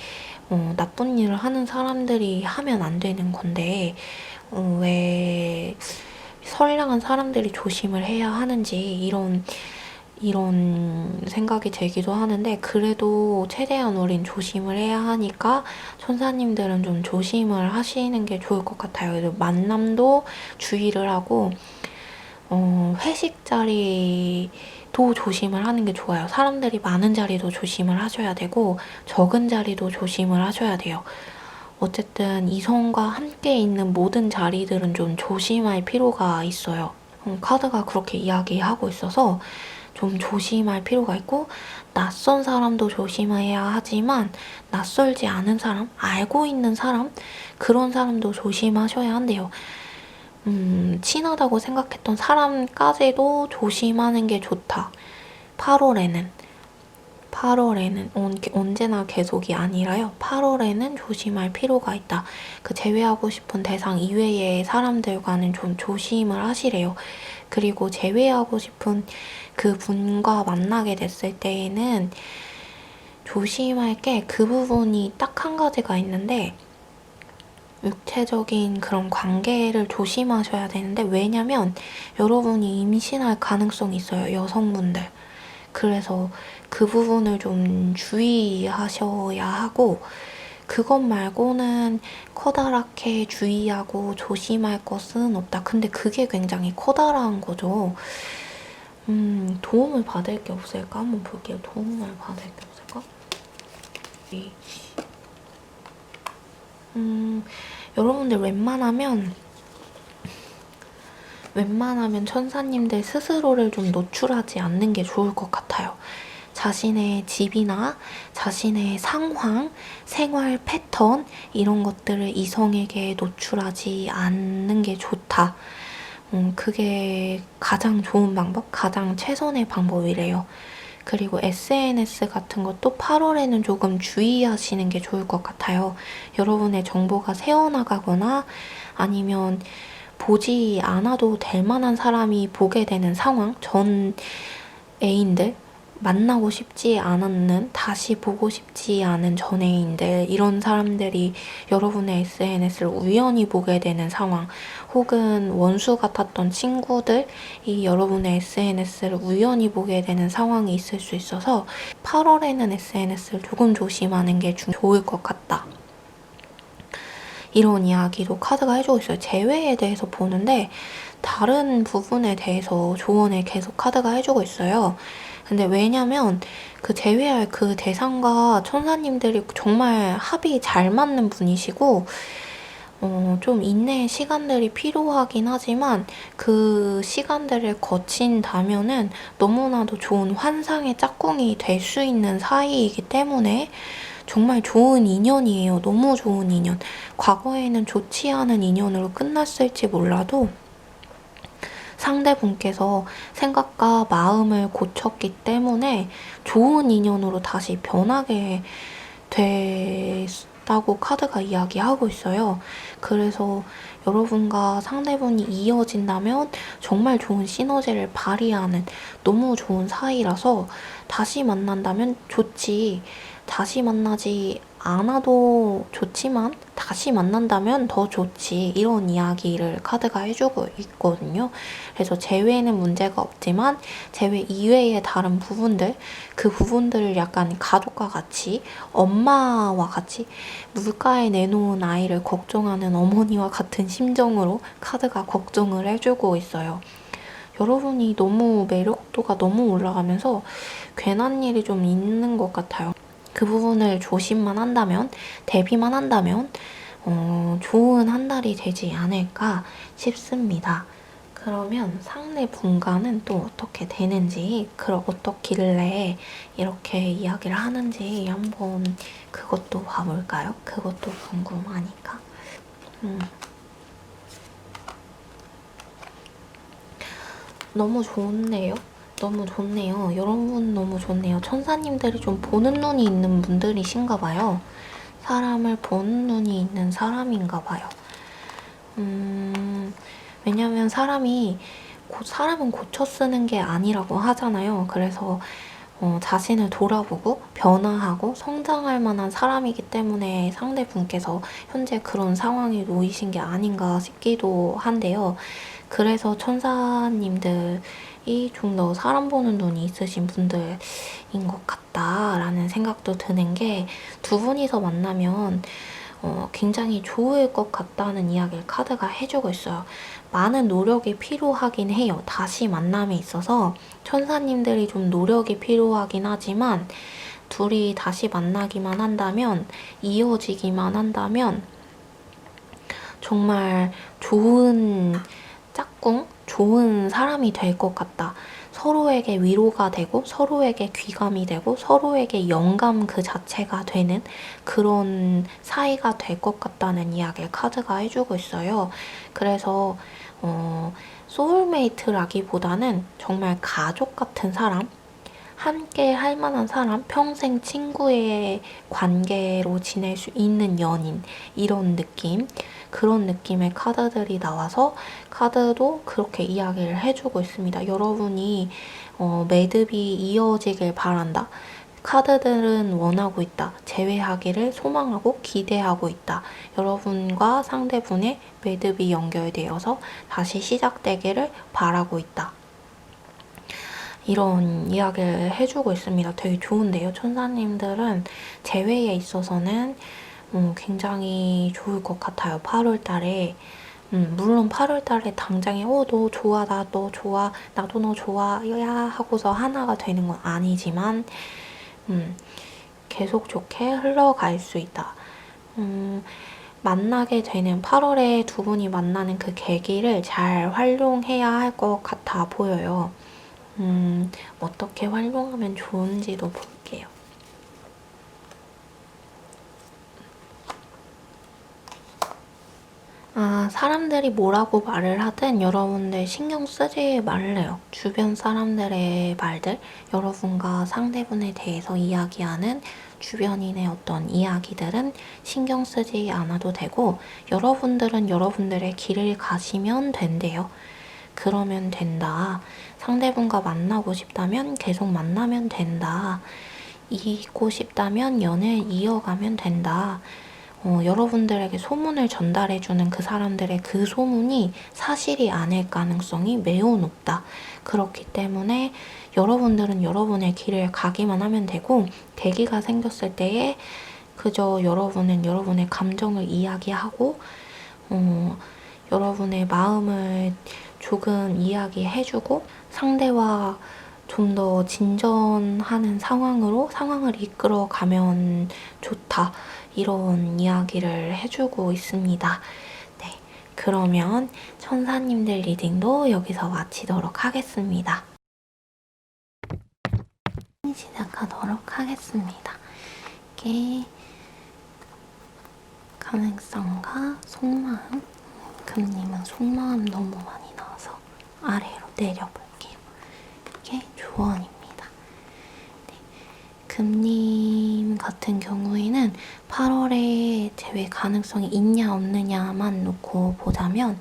나쁜 일을 하는 사람들이 하면 안 되는 건데 왜 선량한 사람들이 조심을 해야 하는지 이런 생각이 들기도 하는데, 그래도 최대한 우린 조심을 해야 하니까 천사님들은 좀 조심을 하시는 게 좋을 것 같아요. 그래서 만남도 주의를 하고 회식 자리도 조심을 하는 게 좋아요. 사람들이 많은 자리도 조심을 하셔야 되고 적은 자리도 조심을 하셔야 돼요. 어쨌든 이성과 함께 있는 모든 자리들은 좀 조심할 필요가 있어요. 카드가 그렇게 이야기하고 있어서 좀 조심할 필요가 있고, 낯선 사람도 조심해야 하지만 낯설지 않은 사람, 알고 있는 사람, 그런 사람도 조심하셔야 한대요. 친하다고 생각했던 사람까지도 조심하는 게 좋다. 8월에는 언제나 계속이 아니라요. 8월에는 조심할 필요가 있다. 그 제외하고 싶은 대상 이외의 사람들과는 좀 조심을 하시래요. 그리고 제외하고 싶은 그 분과 만나게 됐을 때에는 조심할 게 그 부분이 딱 한 가지가 있는데, 육체적인 그런 관계를 조심하셔야 되는데, 왜냐면 여러분이 임신할 가능성이 있어요. 여성분들. 그래서 그 부분을 좀 주의하셔야 하고, 그것 말고는 커다랗게 주의하고 조심할 것은 없다. 근데 그게 굉장히 커다란 거죠. 도움을 받을 게 없을까? 한번 볼게요. 도움을 받을 게 없을까? 여러분들 웬만하면 천사님들 스스로를 좀 노출하지 않는 게 좋을 것 같아요. 자신의 집이나 자신의 상황, 생활 패턴 이런 것들을 이성에게 노출하지 않는 게 좋다. 그게 가장 좋은 방법, 가장 최선의 방법이래요. 그리고 SNS 같은 것도 8월에는 조금 주의하시는 게 좋을 것 같아요. 여러분의 정보가 새어나가거나 아니면 보지 않아도 될 만한 사람이 보게 되는 상황, 전 애인들, 만나고 싶지 않았는, 다시 보고 싶지 않은 전애인들, 이런 사람들이 여러분의 SNS를 우연히 보게 되는 상황, 혹은 원수 같았던 친구들이 여러분의 SNS를 우연히 보게 되는 상황이 있을 수 있어서 8월에는 SNS를 조금 조심하는 게 좋을 것 같다. 이런 이야기도 카드가 해주고 있어요. 재회에 대해서 보는데 다른 부분에 대해서 조언을 계속 카드가 해주고 있어요. 근데 왜냐면 그 재회할 그 대상과 천사님들이 정말 합이 잘 맞는 분이시고 좀 인내의 시간들이 필요하긴 하지만 그 시간들을 거친다면은 너무나도 좋은 환상의 짝꿍이 될 수 있는 사이이기 때문에 정말 좋은 인연이에요. 너무 좋은 인연. 과거에는 좋지 않은 인연으로 끝났을지 몰라도 상대분께서 생각과 마음을 고쳤기 때문에 좋은 인연으로 다시 변하게 됐다고 카드가 이야기하고 있어요. 그래서 여러분과 상대분이 이어진다면 정말 좋은 시너지를 발휘하는 너무 좋은 사이라서 다시 만난다면 좋지. 다시 만나지 않아도 좋지만 다시 만난다면 더 좋지, 이런 이야기를 카드가 해주고 있거든요. 그래서 재회에는 문제가 없지만 재회 이외의 다른 부분들, 그 부분들을 약간 가족과 같이, 엄마와 같이 물가에 내놓은 아이를 걱정하는 어머니와 같은 심정으로 카드가 걱정을 해주고 있어요. 여러분이 너무 매력도가 너무 올라가면서 괜한 일이 좀 있는 것 같아요. 그 부분을 조심만 한다면, 대비만 한다면 좋은 한 달이 되지 않을까 싶습니다. 그러면 상대분과는 또 어떻게 되는지, 어떻길래 이렇게 이야기를 하는지 한번 그것도 봐볼까요? 그것도 궁금하니까. 너무 좋네요. 너무 좋네요. 여러분 너무 좋네요. 천사님들이 좀 보는 눈이 있는 분들이신가 봐요. 사람을 보는 눈이 있는 사람인가 봐요. 왜냐면 사람은 고쳐 쓰는 게 아니라고 하잖아요. 그래서 자신을 돌아보고 변화하고 성장할 만한 사람이기 때문에 상대분께서 현재 그런 상황에 놓이신 게 아닌가 싶기도 한데요. 그래서 천사님들이 좀 더 사람 보는 눈이 있으신 분들인 것 같다라는 생각도 드는 게, 두 분이서 만나면 굉장히 좋을 것 같다는 이야기를 카드가 해주고 있어요. 많은 노력이 필요하긴 해요. 다시 만남에 있어서 천사님들이 좀 노력이 필요하긴 하지만 둘이 다시 만나기만 한다면, 이어지기만 한다면 정말 좋은 짝꿍, 좋은 사람이 될 것 같다. 서로에게 위로가 되고 서로에게 귀감이 되고 서로에게 영감 그 자체가 되는 그런 사이가 될 것 같다는 이야기를 카드가 해주고 있어요. 그래서 소울메이트라기보다는 정말 가족 같은 사람, 함께 할 만한 사람, 평생 친구의 관계로 지낼 수 있는 연인, 이런 느낌, 그런 느낌의 카드들이 나와서 카드도 그렇게 이야기를 해주고 있습니다. 여러분이 매듭이 이어지길 바란다. 카드들은 원하고 있다. 재회하기를 소망하고 기대하고 있다. 여러분과 상대분의 매듭이 연결되어서 다시 시작되기를 바라고 있다. 이런 이야기를 해주고 있습니다. 되게 좋은데요. 천사님들은 재회에 있어서는 굉장히 좋을 것 같아요. 8월 달에. 물론 8월 달에 당장에 너 좋아, 나 너 좋아, 나도 너 좋아 야 하고서 하나가 되는 건 아니지만 계속 좋게 흘러갈 수 있다. 만나게 되는 8월에 두 분이 만나는 그 계기를 잘 활용해야 할 것 같아 보여요. 어떻게 활용하면 좋은지도 볼게요. 사람들이 뭐라고 말을 하든 여러분들 신경 쓰지 말래요. 주변 사람들의 말들, 여러분과 상대분에 대해서 이야기하는 주변인의 어떤 이야기들은 신경 쓰지 않아도 되고, 여러분들은 여러분들의 길을 가시면 된대요. 그러면 된다. 상대분과 만나고 싶다면 계속 만나면 된다. 잊고 싶다면 연애를 이어가면 된다. 여러분들에게 소문을 전달해주는 그 사람들의 그 소문이 사실이 아닐 가능성이 매우 높다. 그렇기 때문에 여러분들은 여러분의 길을 가기만 하면 되고, 계기가 생겼을 때에 그저 여러분은 여러분의 감정을 이야기하고 여러분의 마음을 조금 이야기해주고 상대와 좀 더 진전하는 상황을 이끌어 가면 좋다. 이런 이야기를 해주고 있습니다. 네, 그러면 천사님들 리딩도 여기서 마치도록 하겠습니다. 시작하도록 하겠습니다. 이게 가능성과 속마음, 금님은 속마음 너무 많이 나와서 아래로 내려볼게요. 이게 조언입니다. 네. 금님 같은 경우에는 8월에 재회 가능성이 있냐 없느냐만 놓고 보자면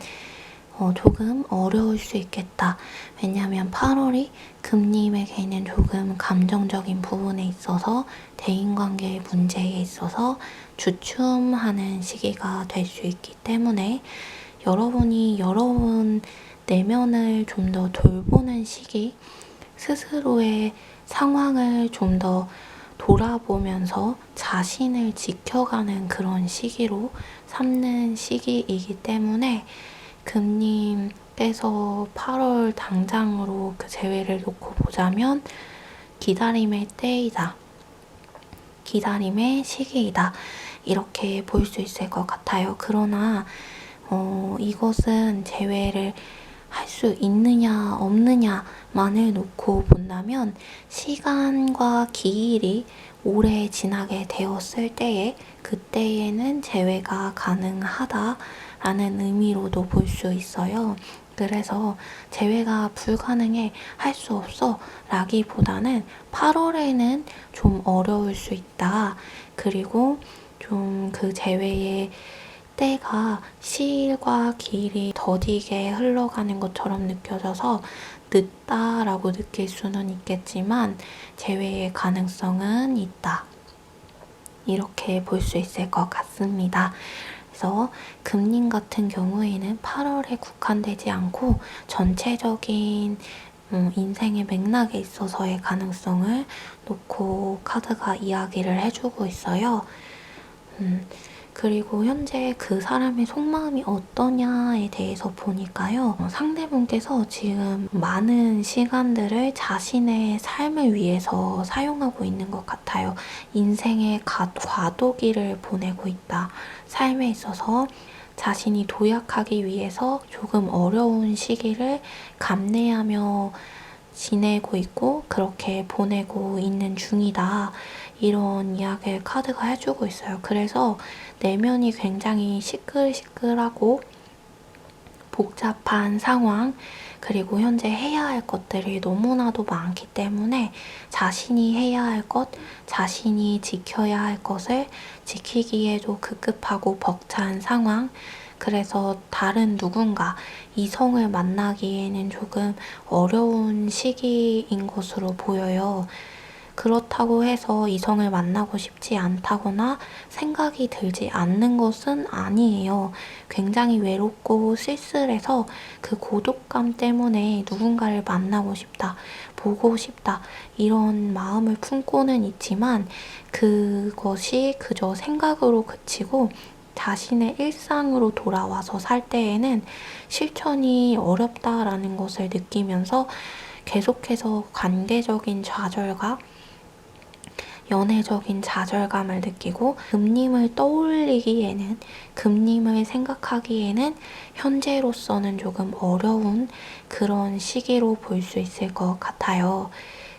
조금 어려울 수 있겠다. 왜냐하면 8월이 금님에게는 조금 감정적인 부분에 있어서 대인관계의 문제에 있어서 주춤하는 시기가 될 수 있기 때문에 여러분이 여러분 내면을 좀 더 돌보는 시기, 스스로의 상황을 좀 더 돌아보면서 자신을 지켜가는 그런 시기로 삼는 시기이기 때문에 금님께서 8월 당장으로 그 재회를 놓고 보자면 기다림의 때이다. 기다림의 시기이다. 이렇게 볼 수 있을 것 같아요. 그러나 이것은 재회를 할 수 있느냐 없느냐만을 놓고 본다면 시간과 기일이 오래 지나게 되었을 때에 그때에는 재회가 가능하다라는 의미로도 볼 수 있어요. 그래서 재회가 불가능해, 할 수 없어 라기보다는 8월에는 좀 어려울 수 있다. 그리고 좀 그 재회의 때가 시일과 기일이 더디게 흘러가는 것처럼 느껴져서 늦다라고 느낄 수는 있겠지만 재회의 가능성은 있다. 이렇게 볼 수 있을 것 같습니다. 그래서 금님 같은 경우에는 8월에 국한되지 않고 전체적인 인생의 맥락에 있어서의 가능성을 놓고 카드가 이야기를 해주고 있어요. 그리고 현재 그 사람의 속마음이 어떠냐에 대해서 보니까요. 상대분께서 지금 많은 시간들을 자신의 삶을 위해서 사용하고 있는 것 같아요. 인생의 과도기를 보내고 있다. 삶에 있어서 자신이 도약하기 위해서 조금 어려운 시기를 감내하며 지내고 있고 그렇게 보내고 있는 중이다. 이런 이야기를 카드가 해주고 있어요. 그래서 내면이 굉장히 시끌시끌하고 복잡한 상황, 그리고 현재 해야 할 것들이 너무나도 많기 때문에 자신이 해야 할 것, 자신이 지켜야 할 것을 지키기에도 급급하고 벅찬 상황, 그래서 다른 누군가, 이성을 만나기에는 조금 어려운 시기인 것으로 보여요. 그렇다고 해서 이성을 만나고 싶지 않다거나 생각이 들지 않는 것은 아니에요. 굉장히 외롭고 쓸쓸해서 그 고독감 때문에 누군가를 만나고 싶다, 보고 싶다 이런 마음을 품고는 있지만 그것이 그저 생각으로 그치고 자신의 일상으로 돌아와서 살 때에는 실천이 어렵다라는 것을 느끼면서 계속해서 관계적인 좌절감, 연애적인 좌절감을 느끼고 금님을 떠올리기에는, 금님을 생각하기에는 현재로서는 조금 어려운 그런 시기로 볼 수 있을 것 같아요.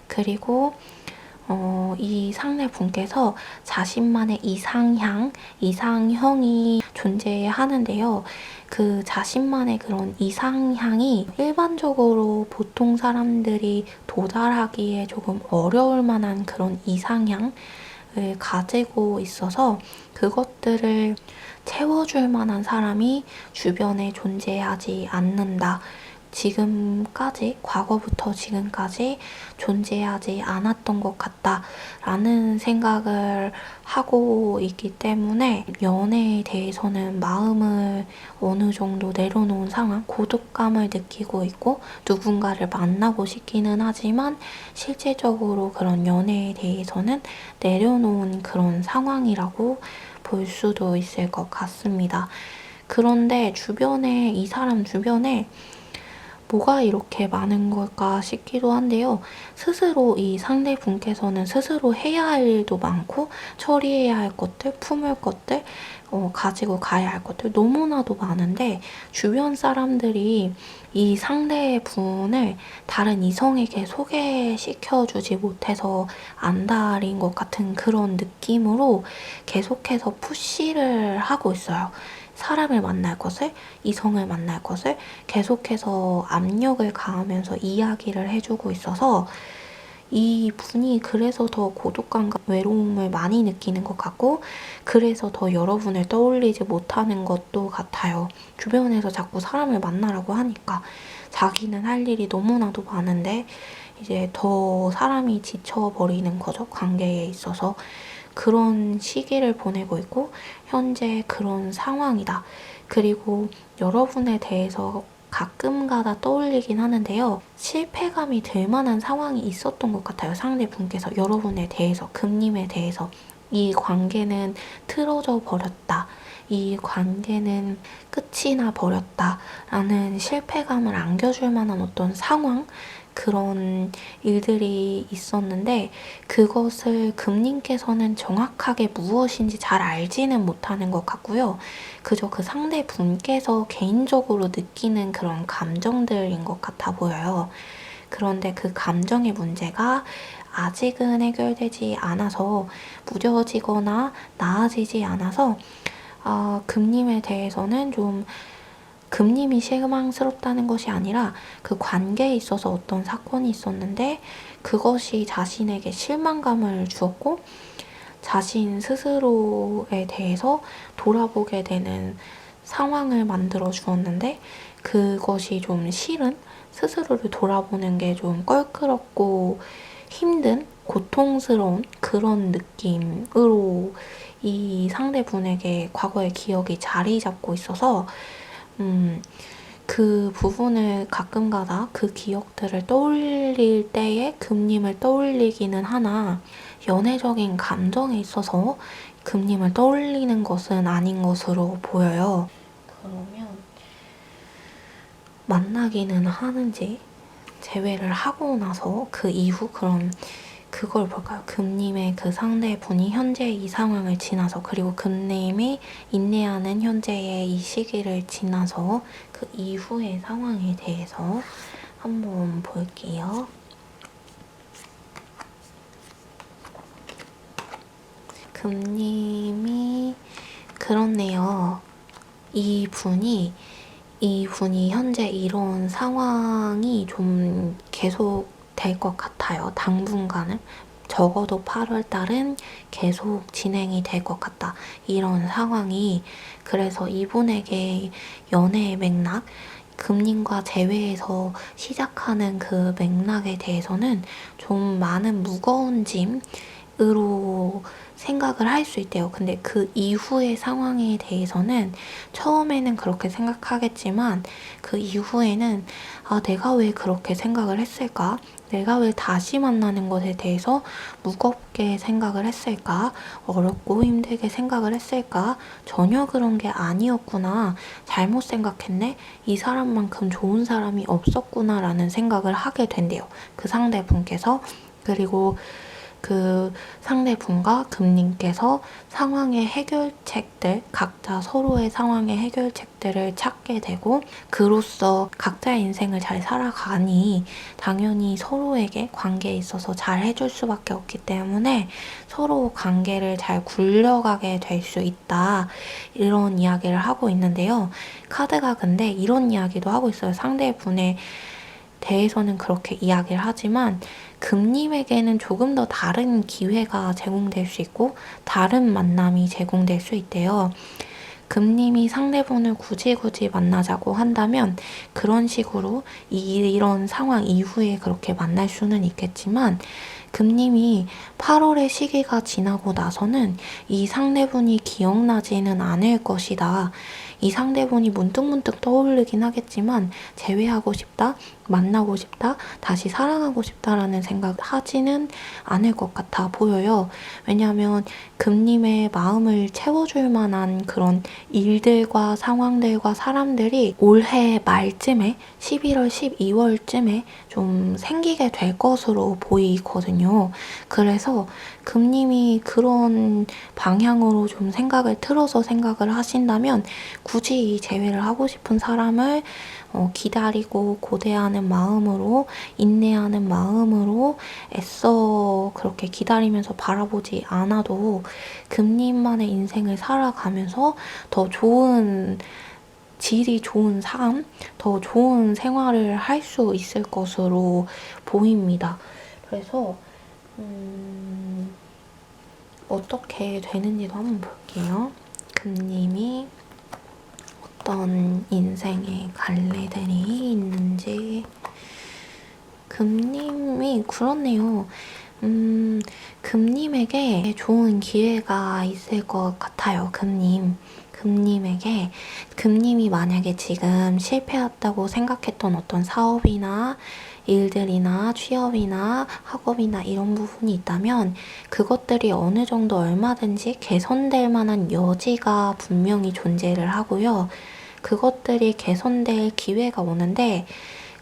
그리고 이 상대분께서 자신만의 이상형이 존재하는데요. 그 자신만의 그런 이상향이 일반적으로 보통 사람들이 도달하기에 조금 어려울 만한 그런 이상향을 가지고 있어서 그것들을 채워줄 만한 사람이 주변에 존재하지 않는다. 지금까지, 과거부터 지금까지 존재하지 않았던 것 같다라는 생각을 하고 있기 때문에 연애에 대해서는 마음을 어느 정도 내려놓은 상황, 고독감을 느끼고 있고 누군가를 만나고 싶기는 하지만 실질적으로 그런 연애에 대해서는 내려놓은 그런 상황이라고 볼 수도 있을 것 같습니다. 그런데 주변에, 이 사람 주변에 뭐가 이렇게 많은 걸까 싶기도 한데요. 스스로 이 상대분께서는 스스로 해야 할 일도 많고 처리해야 할 것들, 품을 것들, 가지고 가야 할 것들 너무나도 많은데 주변 사람들이 이 상대분을 다른 이성에게 소개시켜주지 못해서 안달인 것 같은 그런 느낌으로 계속해서 푸시를 하고 있어요. 사람을 만날 것을, 이성을 만날 것을 계속해서 압력을 가하면서 이야기를 해주고 있어서 이 분이 그래서 더 고독감과 외로움을 많이 느끼는 것 같고 그래서 더 여러분을 떠올리지 못하는 것도 같아요. 주변에서 자꾸 사람을 만나라고 하니까 자기는 할 일이 너무나도 많은데 이제 더 사람이 지쳐버리는 거죠. 관계에 있어서. 그런 시기를 보내고 있고 현재 그런 상황이다. 그리고 여러분에 대해서 가끔가다 떠올리긴 하는데요. 실패감이 들 만한 상황이 있었던 것 같아요. 상대분께서 여러분에 대해서, 금님에 대해서. 이 관계는 틀어져 버렸다. 이 관계는 끝이 나 버렸다. 라는 실패감을 안겨줄 만한 어떤 상황? 그런 일들이 있었는데 그것을 금님께서는 정확하게 무엇인지 잘 알지는 못하는 것 같고요. 그저 그 상대분께서 개인적으로 느끼는 그런 감정들인 것 같아 보여요. 그런데 그 감정의 문제가 아직은 해결되지 않아서 무뎌지거나 나아지지 않아서 금님에 대해서는 좀 금님이 실망스럽다는 것이 아니라 그 관계에 있어서 어떤 사건이 있었는데 그것이 자신에게 실망감을 주었고 자신 스스로에 대해서 돌아보게 되는 상황을 만들어 주었는데 그것이 좀 싫은 스스로를 돌아보는 게 좀 껄끄럽고 힘든 고통스러운 그런 느낌으로 이 상대분에게 과거의 기억이 자리 잡고 있어서 그 부분을 가끔가다 그 기억들을 떠올릴 때에 금님을 떠올리기는 하나 연애적인 감정에 있어서 금님을 떠올리는 것은 아닌 것으로 보여요. 그러면 만나기는 하는지 재회를 하고 나서 그 이후 그럼 그걸 볼까요? 금님의 그 상대분이 현재 이 상황을 지나서 그리고 금님이 인내하는 현재의 이 시기를 지나서 그 이후의 상황에 대해서 한번 볼게요. 금님이 그렇네요. 이분이 현재 이런 상황이 좀 계속 될 것 같아요. 당분간은. 적어도 8월달은 계속 진행이 될 것 같다. 이런 상황이. 그래서 이분에게 연애의 맥락, 금님과 재회에서 시작하는 그 맥락에 대해서는 좀 많은 무거운 짐으로 생각을 할 수 있대요. 근데 그 이후의 상황에 대해서는 처음에는 그렇게 생각하겠지만 그 이후에는 내가 왜 그렇게 생각을 했을까? 내가 왜 다시 만나는 것에 대해서 무겁게 생각을 했을까? 어렵고 힘들게 생각을 했을까? 전혀 그런 게 아니었구나. 잘못 생각했네? 이 사람만큼 좋은 사람이 없었구나 라는 생각을 하게 된대요. 그 상대분께서. 그리고 그 상대분과 금님께서 상황의 해결책들, 각자 서로의 상황의 해결책들을 찾게 되고 그로써 각자의 인생을 잘 살아가니 당연히 서로에게 관계에 있어서 잘 해줄 수밖에 없기 때문에 서로 관계를 잘 굴려가게 될 수 있다. 이런 이야기를 하고 있는데요. 카드가 근데 이런 이야기도 하고 있어요. 상대분에 대해서는 그렇게 이야기를 하지만 금님에게는 조금 더 다른 기회가 제공될 수 있고 다른 만남이 제공될 수 있대요. 금님이 상대분을 굳이 만나자고 한다면 그런 식으로 이런 상황 이후에 그렇게 만날 수는 있겠지만, 금님이 8월의 시기가 지나고 나서는 이 상대분이 기억나지는 않을 것이다. 이 상대분이 문득문득 떠오르긴 하겠지만 재회하고 싶다, 만나고 싶다, 다시 사랑하고 싶다라는 생각 하지는 않을 것 같아 보여요. 왜냐하면 금님의 마음을 채워줄 만한 그런 일들과 상황들과 사람들이 올해 말쯤에 11월, 12월쯤에 좀 생기게 될 것으로 보이거든요. 그래서 금님이 그런 방향으로 좀 생각을 틀어서 생각을 하신다면 굳이 이 재회를 하고 싶은 사람을 기다리고 고대하는 마음으로, 인내하는 마음으로 애써 그렇게 기다리면서 바라보지 않아도 금님만의 인생을 살아가면서 더 좋은, 질이 좋은 삶, 더 좋은 생활을 할 수 있을 것으로 보입니다. 그래서 어떻게 되는지도 한번 볼게요. 금님이 어떤 인생의 갈래들이 있는지. 금님이 그렇네요. 금님에게 좋은 기회가 있을 것 같아요. 금님에게, 금님이 만약에 지금 실패했다고 생각했던 어떤 사업이나 일들이나 취업이나 학업이나 이런 부분이 있다면 그것들이 어느 정도 얼마든지 개선될 만한 여지가 분명히 존재를 하고요. 그것들이 개선될 기회가 오는데,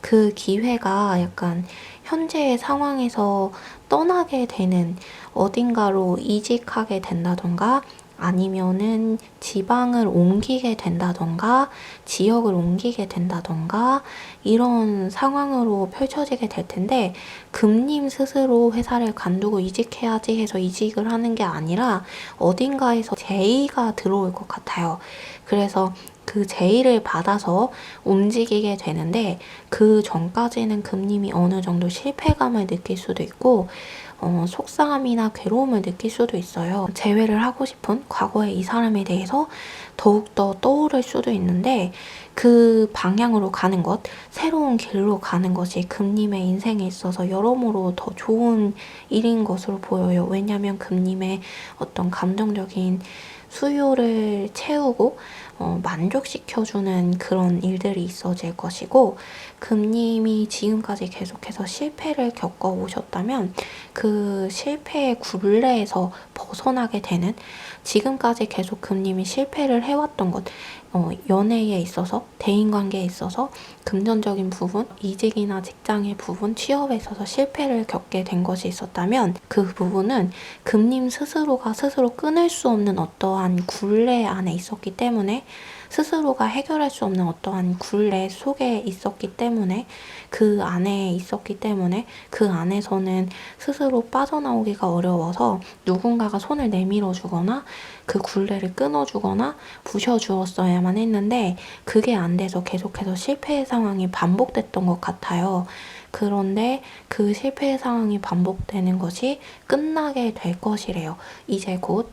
그 기회가 약간 현재의 상황에서 떠나게 되는, 어딘가로 이직하게 된다던가 아니면은 지방을 옮기게 된다던가 지역을 옮기게 된다던가 이런 상황으로 펼쳐지게 될 텐데, 금님 스스로 회사를 관두고 이직해야지 해서 이직을 하는 게 아니라 어딘가에서 제의가 들어올 것 같아요. 그래서 그 제의를 받아서 움직이게 되는데, 그 전까지는 금님이 어느 정도 실패감을 느낄 수도 있고 속상함이나 괴로움을 느낄 수도 있어요. 재회를 하고 싶은 과거의 이 사람에 대해서 더욱더 떠오를 수도 있는데, 그 방향으로 가는 것, 새로운 길로 가는 것이 금님의 인생에 있어서 여러모로 더 좋은 일인 것으로 보여요. 왜냐하면 금님의 어떤 감정적인 수요를 채우고 만족시켜주는 그런 일들이 있어질 것이고, 금님이 지금까지 계속해서 실패를 겪어오셨다면 그 실패의 굴레에서 벗어나게 되는, 지금까지 계속 금님이 실패를 해왔던 것, 연애에 있어서, 대인관계에 있어서, 금전적인 부분, 이직이나 직장의 부분, 취업에 있어서 실패를 겪게 된 것이 있었다면 그 부분은 금님 스스로가 스스로 끊을 수 없는 어떠한 굴레 안에 있었기 때문에, 스스로가 해결할 수 없는 어떠한 굴레 속에 있었기 때문에, 그 안에 있었기 때문에 그 안에서는 스스로 빠져나오기가 어려워서 누군가가 손을 내밀어 주거나 그 굴레를 끊어주거나 부셔주었어야만 했는데, 그게 안 돼서 계속해서 실패의 상황이 반복됐던 것 같아요. 그런데 그 실패의 상황이 반복되는 것이 끝나게 될 것이래요. 이제 곧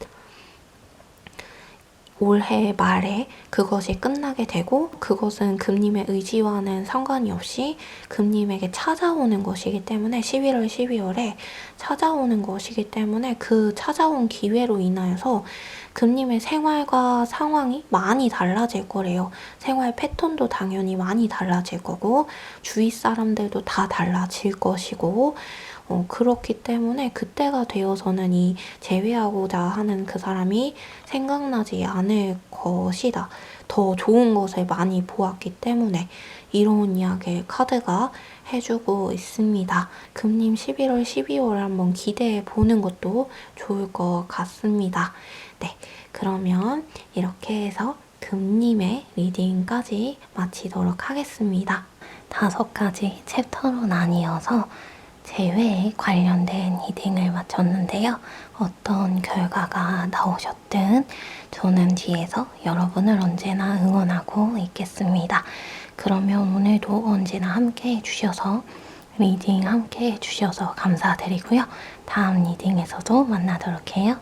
올해 말에 그것이 끝나게 되고, 그것은 금님의 의지와는 상관이 없이 금님에게 찾아오는 것이기 때문에, 11월, 12월에 찾아오는 것이기 때문에 그 찾아온 기회로 인하여서 금님의 생활과 상황이 많이 달라질 거래요. 생활 패턴도 당연히 많이 달라질 거고, 주위 사람들도 다 달라질 것이고, 그렇기 때문에 그때가 되어서는 이 재회하고자 하는 그 사람이 생각나지 않을 것이다. 더 좋은 것을 많이 보았기 때문에 이런 이야기를 카드가 해주고 있습니다. 금님 11월, 12월 한번 기대해 보는 것도 좋을 것 같습니다. 네, 그러면 이렇게 해서 금님의 리딩까지 마치도록 하겠습니다. 5가지 챕터로 나뉘어서 재회에 관련된 리딩을 마쳤는데요. 어떤 결과가 나오셨든 저는 뒤에서 여러분을 언제나 응원하고 있겠습니다. 그러면 오늘도 언제나 함께 해주셔서, 리딩 함께 해주셔서 감사드리고요. 다음 리딩에서도 만나도록 해요.